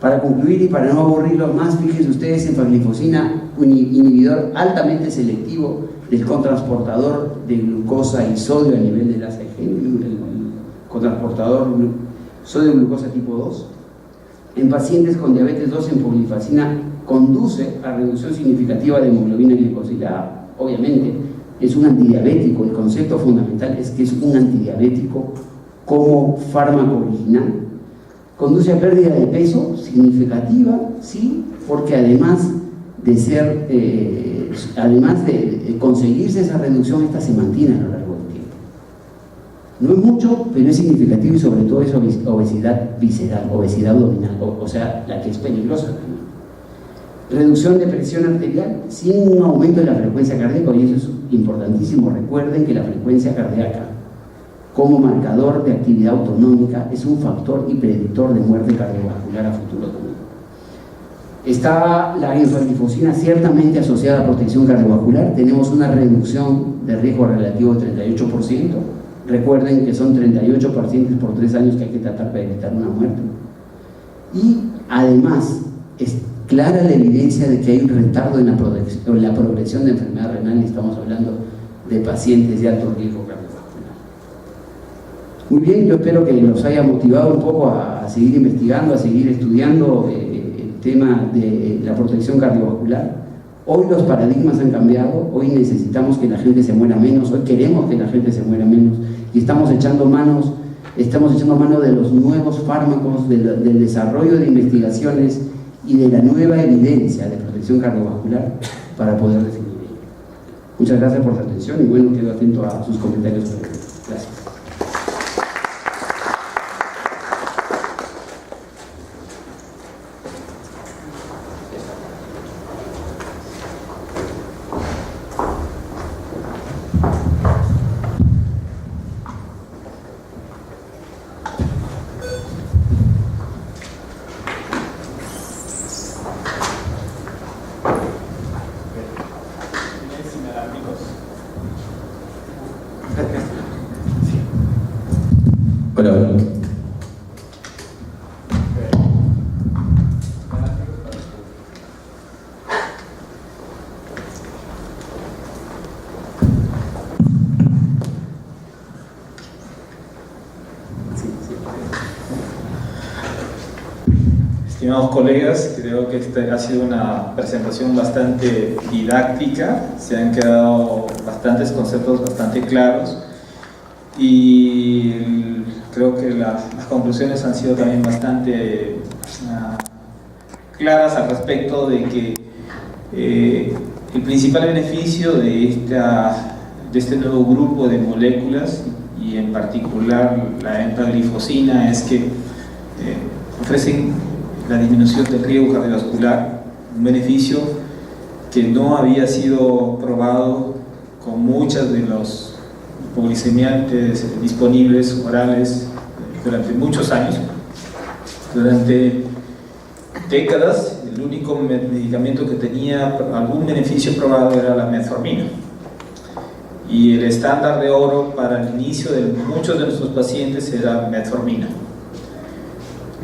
Para concluir y para no aburrirlos más, fíjense ustedes, empaglifosina, un inhibidor altamente selectivo del cotransportador de glucosa y sodio a nivel del ACG, el cotransportador sodio-glucosa tipo 2. En pacientes con diabetes 2, empaglifosina conduce a reducción significativa de hemoglobina glicosilada. Obviamente es un antidiabético, el concepto fundamental es que es un antidiabético como fármaco original. Conduce a pérdida de peso significativa, sí, porque además de conseguirse esa reducción, esta se mantiene a lo largo del tiempo. No es mucho, pero es significativo, y sobre todo es obesidad visceral, obesidad abdominal, o sea, la que es peligrosa también. Reducción de presión arterial sin un aumento de la frecuencia cardíaca, y eso es importantísimo. Recuerden que la frecuencia cardíaca, como marcador de actividad autonómica, es un factor y predictor de muerte cardiovascular a futuro también. Está la empaglifosina ciertamente asociada a protección cardiovascular. Tenemos una reducción de riesgo relativo de 38%. Recuerden que son 38 pacientes por 3 años que hay que tratar para evitar una muerte. Y además, es clara la evidencia de que hay un retardo en la progresión de enfermedad renal, y estamos hablando de pacientes de alto riesgo cardiovascular. Muy bien, yo espero que los haya motivado un poco a seguir investigando, a seguir estudiando tema de la protección cardiovascular. Hoy los paradigmas han cambiado, hoy necesitamos que la gente se muera menos, hoy queremos que la gente se muera menos, y estamos echando mano de los nuevos fármacos, del desarrollo de investigaciones y de la nueva evidencia de protección cardiovascular para poder definir ello. Muchas gracias por su atención, y bueno, quedo atento a sus comentarios. Gracias. Hola, hola. Estimados colegas, creo que esta ha sido una presentación bastante didáctica, se han quedado bastantes conceptos bastante claros y creo que las conclusiones han sido también bastante claras al respecto de que el principal beneficio de este nuevo grupo de moléculas y en particular la empaglifosina es que ofrecen la disminución del riesgo cardiovascular, un beneficio que no había sido probado con muchas de los hipoglicemiantes disponibles orales durante muchos años. Durante décadas, el único medicamento que tenía algún beneficio probado era la metformina. Y el estándar de oro para el inicio de muchos de nuestros pacientes era metformina.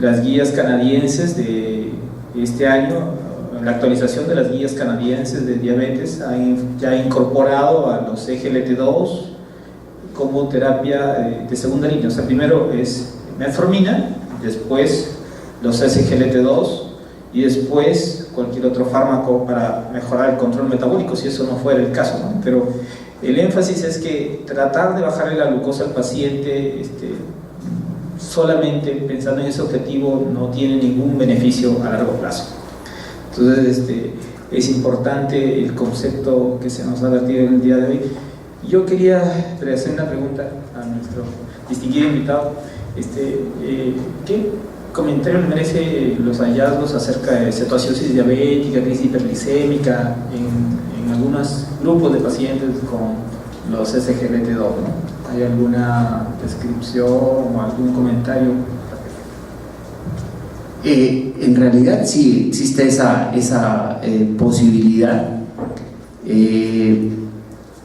Las guías canadienses de este año, la actualización de las guías canadienses de diabetes ya ha incorporado a los SGLT2 como terapia de segunda línea. O sea, primero es metformina, después los SGLT2 y después cualquier otro fármaco para mejorar el control metabólico, si eso no fuera el caso, ¿no? Pero el énfasis es que tratar de bajarle la glucosa al paciente solamente pensando en ese objetivo no tiene ningún beneficio a largo plazo. Entonces es importante el concepto que se nos ha vertido en el día de hoy. Yo quería hacer una pregunta a nuestro distinguido invitado. ¿Qué comentario le merece los hallazgos acerca de cetoacidosis diabética, crisis hiperglicémica en algunos grupos de pacientes con los SGLT2, ¿no? ¿Hay alguna descripción o algún comentario? En realidad sí existe esa posibilidad.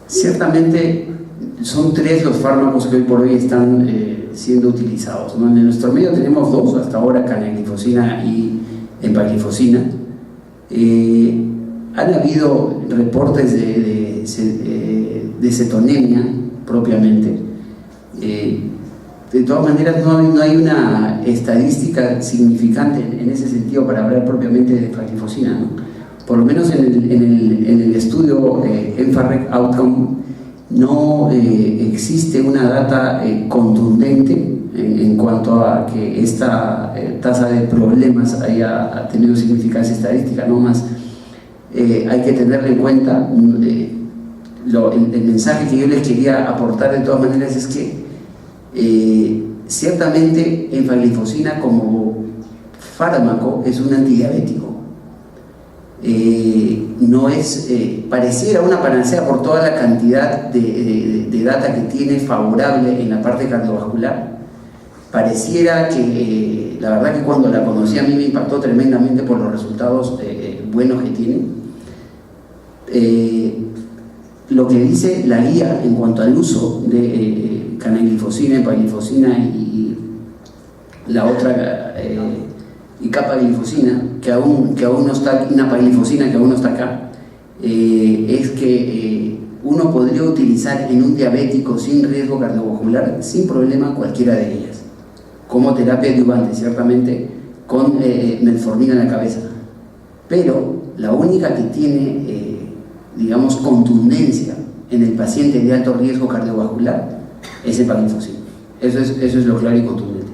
Ciertamente son 3 los fármacos que hoy por hoy están siendo utilizados, ¿no? En nuestro medio tenemos 2 hasta ahora, canaglifosina y empaglifosina. Han habido reportes de cetonemia propiamente. De todas maneras no hay una estadística significante en ese sentido para hablar propiamente de empaglifosina, ¿no? Por lo menos en el estudio EMPA-REC Outcome no existe una data contundente en cuanto a que esta tasa de problemas haya tenido significancia estadística, no más. Hay que tenerlo en cuenta. El mensaje que yo les quería aportar de todas maneras es que ciertamente empaglifosina como fármaco es un antidiabético. No es, pareciera una panacea por toda la cantidad de data que tiene favorable en la parte cardiovascular. Pareciera que, la verdad que cuando la conocí a mí me impactó tremendamente por los resultados buenos que tiene. Lo que dice la guía en cuanto al uso de canaglifosina, empaglifosina y la otra y capaglifosina, que aún no está, inapaglifosina que aún no está acá, es que uno podría utilizar en un diabético sin riesgo cardiovascular sin problema cualquiera de ellas, como terapia adyuvante, ciertamente con metformina en la cabeza, pero la única que tiene digamos contundencia en el paciente de alto riesgo cardiovascular es empaglifosina. Eso es lo claro y contundente.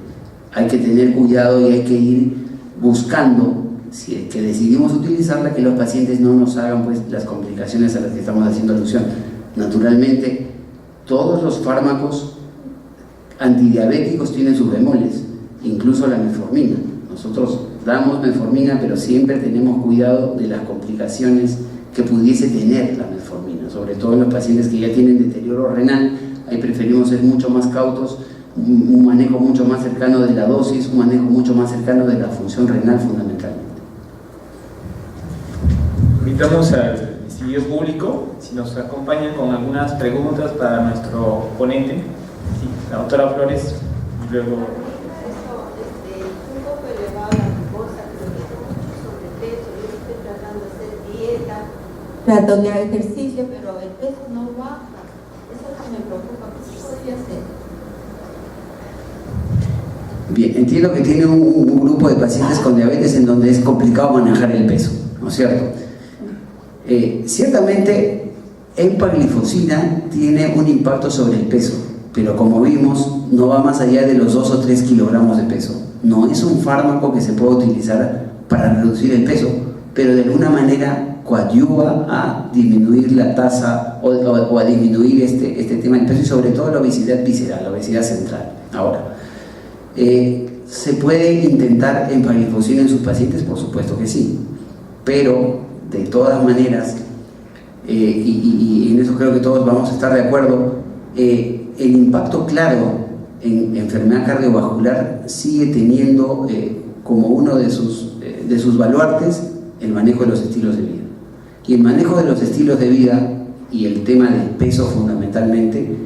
Hay que tener cuidado y hay que ir buscando, si es que decidimos utilizarla, que los pacientes no nos hagan pues las complicaciones a las que estamos haciendo alusión. Naturalmente, todos los fármacos antidiabéticos tienen sus bemoles, incluso la metformina. Nosotros damos metformina, pero siempre tenemos cuidado de las complicaciones que pudiese tener la metformina, sobre todo en los pacientes que ya tienen deterioro renal. Ahí preferimos ser mucho más cautos, un manejo mucho más cercano de la dosis, un manejo mucho más cercano de la función renal fundamentalmente. Invitamos al distinguido público si nos acompañan con algunas preguntas para nuestro ponente, sí, la doctora Flores, y luego... Trato de ejercicio, pero el peso no baja. Eso es lo que me preocupa. ¿Qué podría hacer? Bien, entiendo que tiene un grupo de pacientes con diabetes en donde es complicado manejar el peso, ¿no es cierto? Ciertamente, empaglifosina tiene un impacto sobre el peso, pero como vimos, no va más allá de los 2 o 3 kilogramos de peso. No es un fármaco que se pueda utilizar para reducir el peso, pero de alguna manera coadyuva a disminuir la tasa o a disminuir este tema del peso y sobre todo la obesidad visceral, la obesidad central. Ahora, ¿se puede intentar empaglifosina en sus pacientes? Por supuesto que sí, pero de todas maneras, y en eso creo que todos vamos a estar de acuerdo, el impacto claro en enfermedad cardiovascular sigue teniendo como uno de sus baluartes el manejo de los estilos de vida. Y el manejo de los estilos de vida y el tema del peso fundamentalmente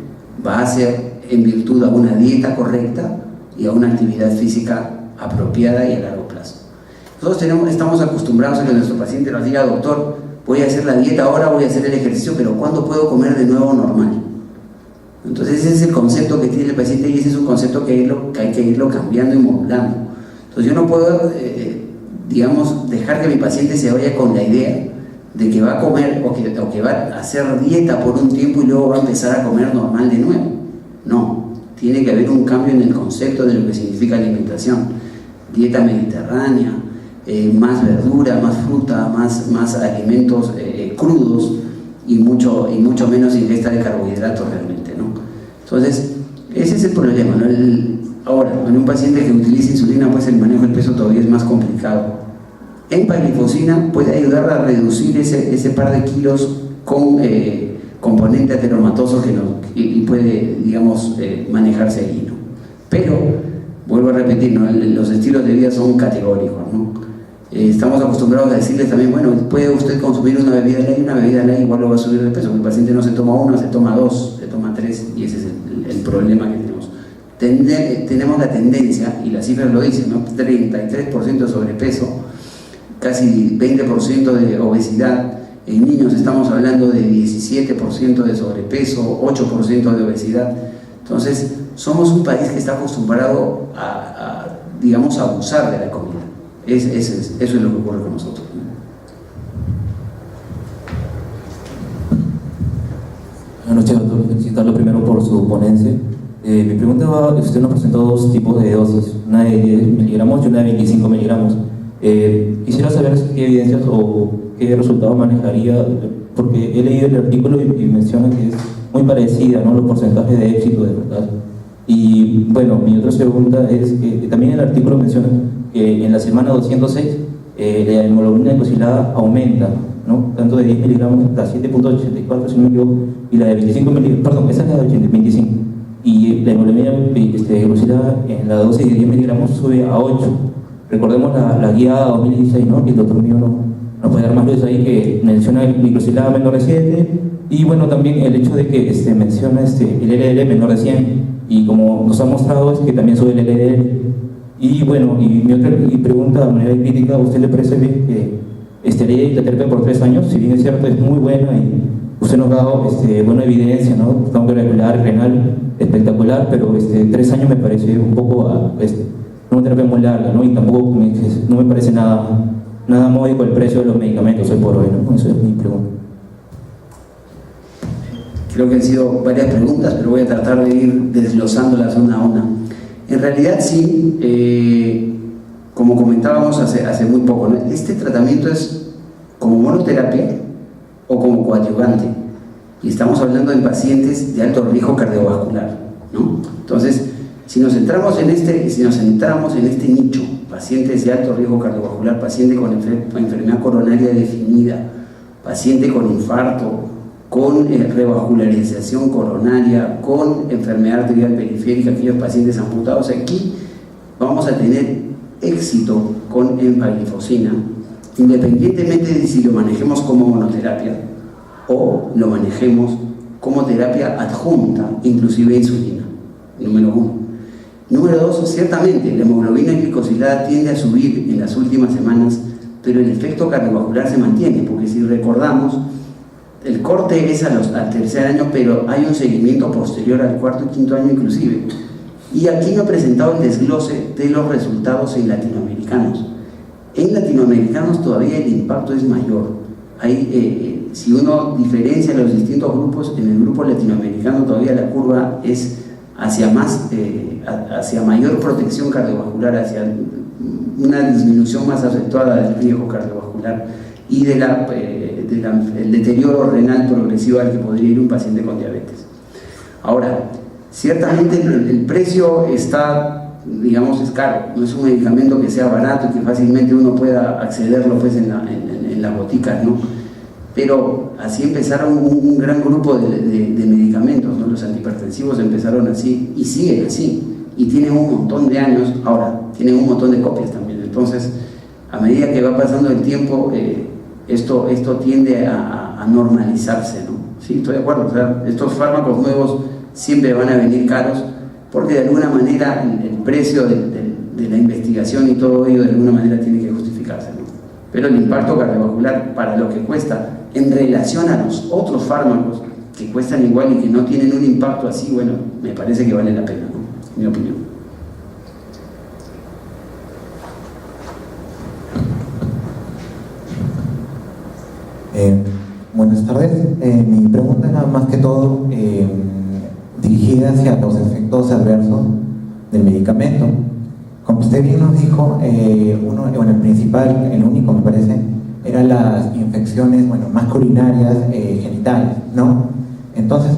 va a ser en virtud a una dieta correcta y a una actividad física apropiada y a largo plazo. Nosotros estamos acostumbrados a que nuestro paciente nos diga: doctor, voy a hacer la dieta ahora, voy a hacer el ejercicio, pero ¿cuándo puedo comer de nuevo normal? Entonces ese es el concepto que tiene el paciente y ese es un concepto que hay que irlo cambiando y modulando. Entonces yo no puedo, digamos, dejar que mi paciente se vaya con la idea de que va a comer o que va a hacer dieta por un tiempo y luego va a empezar a comer normal de nuevo. No, tiene que haber un cambio en el concepto de lo que significa alimentación. Dieta mediterránea, más verdura, más fruta, más alimentos crudos y mucho menos ingesta de carbohidratos realmente, ¿no? Entonces, ese es el problema, ¿no? Ahora, en un paciente que utiliza insulina, pues el manejo del peso todavía es más complicado. Empaglifosina puede ayudar a reducir ese par de kilos con componente ateromatoso y puede, digamos, manejarse ahí, ¿no? Pero, vuelvo a repetir, ¿no? Los estilos de vida son categóricos, ¿no? Estamos acostumbrados a decirles también: bueno, puede usted consumir una bebida light igual lo va a subir de peso. El paciente no se toma una, se toma 2, se toma 3, y ese es el problema que tenemos. Tenemos la tendencia, y las cifras lo dicen, ¿no? 33% de sobrepeso, casi 20% de obesidad. En niños estamos hablando de 17% de sobrepeso, 8% de obesidad. Entonces, somos un país que está acostumbrado digamos, a abusar de la comida. Eso es lo que ocurre con nosotros. Buenas noches, doctor. Felicitarlo primero por su ponencia. Mi pregunta va: usted nos presentó 2 tipos de dosis, una de 10 miligramos y una de 25 miligramos. Quisiera saber qué evidencias o qué resultados manejaría, porque he leído el artículo y menciona que es muy parecida, ¿no?, los porcentajes de éxito de verdad. Y bueno, mi otra pregunta es que también el artículo menciona que en la semana 206 la hemoglobina glucosilada aumenta, ¿no?, tanto de 10 miligramos hasta 7.84, si no me equivoco, y la de 25 miligramos, perdón, esa es la de 25, y la hemoglobina glucosilada en la dosis de 10 miligramos sube a 8. Recordemos la guía 2016, ¿no?, que el doctor mío no puede dar más luz ahí, que menciona el glucosilada menor de 7, y bueno, también el hecho de que menciona el LDL menor de 100, y como nos ha mostrado es que también sube el LDL. Y bueno, y mi otra pregunta de manera crítica: ¿a usted le parece bien que la terapia por 3 años, si bien es cierto, es muy buena y usted nos ha dado buena evidencia, ¿no?, cambio regular, renal, espectacular, pero 3 años me parece un poco una terapia muy larga, ¿no?, y tampoco no me parece nada módico el precio de los medicamentos hoy por hoy, ¿no? Esa es mi pregunta. Creo que han sido varias preguntas, pero voy a tratar de ir desglosándolas una a una. En realidad sí, como comentábamos hace muy poco, ¿no?, este tratamiento es como monoterapia o como coadyuvante, y estamos hablando de pacientes de alto riesgo cardiovascular, ¿no? Entonces, si nos centramos en este nicho, pacientes de alto riesgo cardiovascular, paciente con enfermedad coronaria definida, paciente con infarto, con revascularización coronaria, con enfermedad arterial periférica, aquellos pacientes amputados, aquí vamos a tener éxito con empaglifosina, independientemente de si lo manejemos como monoterapia o lo manejemos como terapia adjunta, inclusive insulina, número 1. Número 2, ciertamente la hemoglobina glicosilada tiende a subir en las últimas semanas, pero el efecto cardiovascular se mantiene, porque si recordamos, el corte es al tercer año, pero hay un seguimiento posterior al cuarto y quinto año inclusive. Y aquí no he presentado el desglose de los resultados en latinoamericanos. En latinoamericanos todavía el impacto es mayor. Si uno diferencia los distintos grupos, en el grupo latinoamericano todavía la curva es hacia mayor protección cardiovascular, hacia una disminución más acentuada del riesgo cardiovascular y del deterioro renal progresivo al que podría ir un paciente con diabetes. Ahora, ciertamente el precio está, digamos, es caro, no es un medicamento que sea barato y que fácilmente uno pueda accederlo pues en las boticas, ¿no? Pero así empezaron un gran grupo de medicamentos, ¿no? Los antihipertensivos empezaron así y siguen así, y tienen un montón de años, ahora tienen un montón de copias también. Entonces, a medida que va pasando el tiempo, esto tiende a normalizarse, ¿no? Sí, estoy de acuerdo, o sea, estos fármacos nuevos siempre van a venir caros, porque de alguna manera el precio de la investigación y todo ello de alguna manera tiene que justificarse, ¿no? Pero el impacto cardiovascular para lo que cuesta en relación a los otros fármacos que cuestan igual y que no tienen un impacto así, bueno, me parece que vale la pena, ¿no? Mi opinión. Buenas tardes. Mi pregunta era más que todo dirigida hacia los efectos adversos del medicamento. Como usted bien nos dijo, el principal, el único me parece, eran las infecciones, más urinarias, genitales, ¿no? Entonces,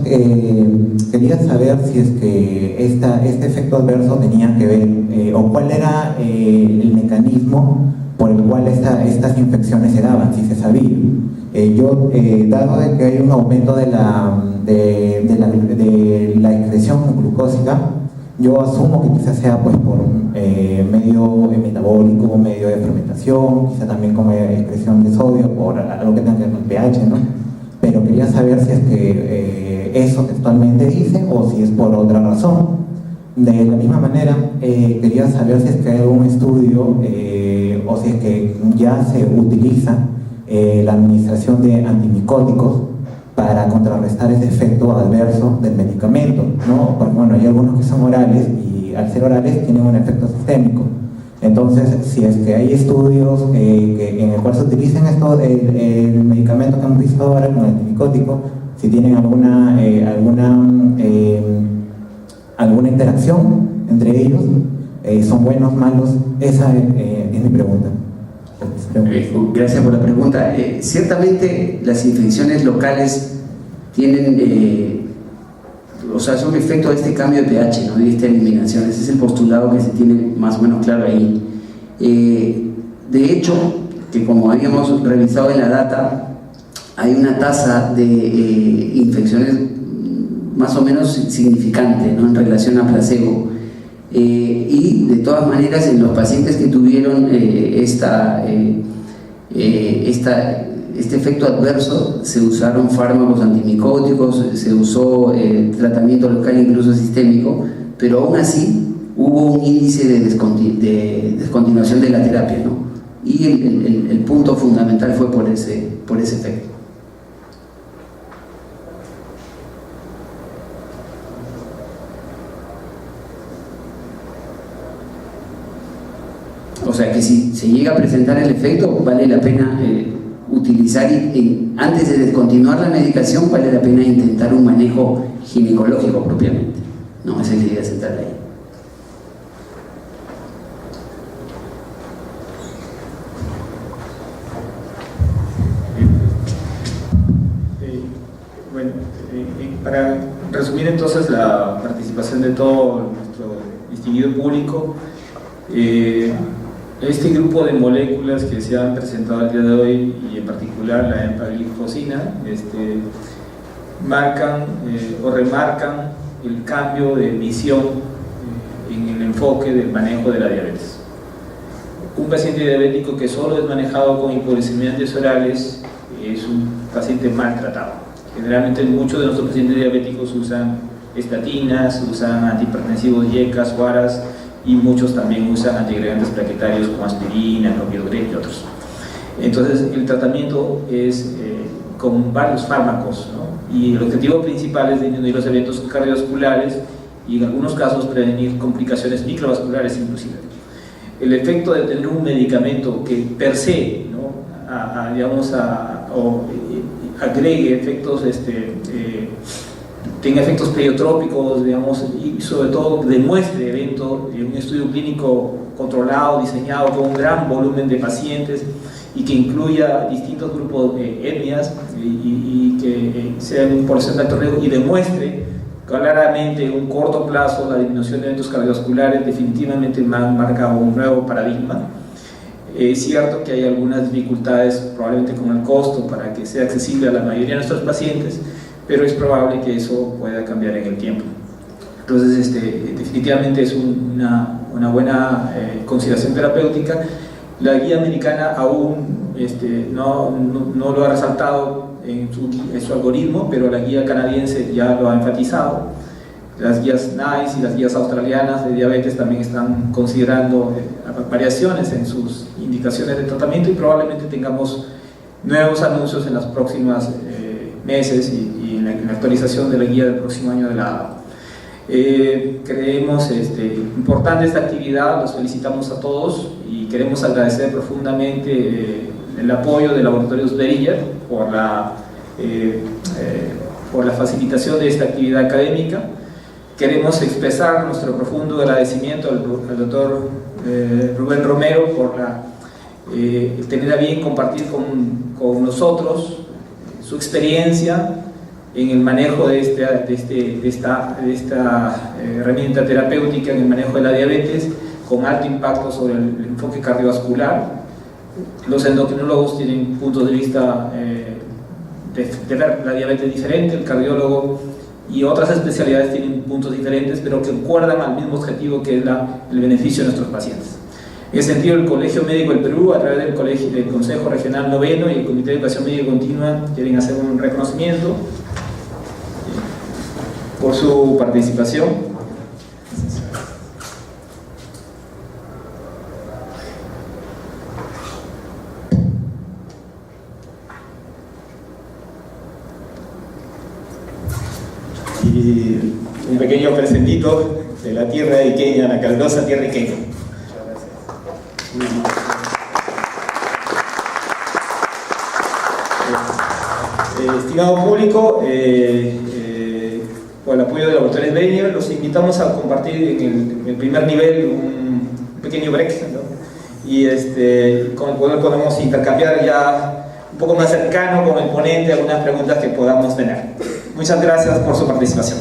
quería saber si es que este efecto adverso tenía que ver, o cuál era el mecanismo por el cual estas infecciones se daban, si se sabía. Dado de que hay un aumento de la excreción glucósica, yo asumo que quizás sea pues por medio metabólico, medio de fermentación, quizá también como excreción de sodio, por algo que tenga que ver con el pH, ¿no? Pero quería saber si es que eso textualmente dice o si es por otra razón. De la misma manera, quería saber si es que hay algún estudio o si es que ya se utiliza la administración de antimicóticos para contrarrestar ese efecto adverso del medicamento, ¿no? Porque, hay algunos que son orales y al ser orales tienen un efecto sistémico. Entonces, si es que hay estudios en el cual se utilicen el medicamento que hemos visto ahora con el antimicótico, si tienen alguna interacción entre ellos, son buenos, malos, esa es mi pregunta. Gracias por la pregunta. Ciertamente las infecciones locales tienen, son un efecto de este cambio de pH, ¿no? De esta eliminación. Ese es el postulado que se tiene más o menos claro ahí. De hecho, que como habíamos revisado en la data, hay una tasa de infecciones más o menos significante, ¿no? En relación a placebo. Y de todas maneras, en los pacientes que tuvieron este efecto adverso, se usaron fármacos antimicóticos, se usó tratamiento local, incluso sistémico, pero aún así hubo un índice de descontinuación de la terapia, ¿no? Y el punto fundamental fue por ese efecto. O sea que si se llega a presentar el efecto, vale la pena utilizar, antes de descontinuar la medicación, vale la pena intentar un manejo ginecológico propiamente. No, esa es la idea central ahí. Para resumir entonces la participación de todo nuestro distinguido público, este grupo de moléculas que se han presentado el día de hoy, y en particular la empaglifosina, marcan o remarcan el cambio de visión en el enfoque del manejo de la diabetes. Un paciente diabético que solo es manejado con hipoglucemiantes orales es un paciente maltratado. Generalmente muchos de nuestros pacientes diabéticos usan estatinas, usan antihipertensivos, YECAS, guaras, y muchos también usan antiagregantes plaquetarios como aspirina, clopidogrel y otros. Entonces el tratamiento es con varios fármacos, ¿no? Y el objetivo principal es disminuir los eventos cardiovasculares y en algunos casos prevenir complicaciones microvasculares inclusive. El efecto de tener un medicamento que per se, ¿no? Agregue efectos, tenga efectos pleiotrópicos, digamos, y sobre todo demuestre evento en un estudio clínico controlado, diseñado con un gran volumen de pacientes y que incluya distintos grupos de etnias y que sea un porcentaje de riesgo y demuestre claramente en un corto plazo la disminución de eventos cardiovasculares, definitivamente marca un nuevo paradigma. Es cierto que hay algunas dificultades, probablemente con el costo, para que sea accesible a la mayoría de nuestros pacientes, pero es probable que eso pueda cambiar en el tiempo. Entonces, definitivamente es una buena consideración terapéutica. La guía americana aún no lo ha resaltado en su algoritmo, pero la guía canadiense ya lo ha enfatizado. Las guías NICE y las guías australianas de diabetes también están considerando variaciones en sus indicaciones de tratamiento y probablemente tengamos nuevos anuncios en los próximos meses y en la actualización de la guía del próximo año de la ADA. Creemos importante esta actividad, los felicitamos a todos y queremos agradecer profundamente el apoyo de Laboratorios Behringer por la facilitación de esta actividad académica. Queremos expresar nuestro profundo agradecimiento al doctor Rubén Romero por tener a bien compartir con nosotros su experiencia en el manejo de esta herramienta terapéutica, en el manejo de la diabetes, con alto impacto sobre el enfoque cardiovascular. Los endocrinólogos tienen puntos de vista de ver la diabetes diferente, el cardiólogo y otras especialidades tienen puntos diferentes, pero que concuerdan al mismo objetivo, que es el beneficio de nuestros pacientes. En ese sentido, el Colegio Médico del Perú, a través del Consejo Regional Noveno y el Comité de Educación Médica Continua, quieren hacer un reconocimiento por su participación. Y un pequeño presentito de la tierra iqueña, la calurosa tierra iqueña. Estimado público, por el apoyo de Laboratorios Behringer, los invitamos a compartir en el primer nivel un pequeño break, ¿no? Y con el cual podemos intercambiar ya un poco más cercano con el ponente algunas preguntas que podamos tener. Muchas gracias por su participación.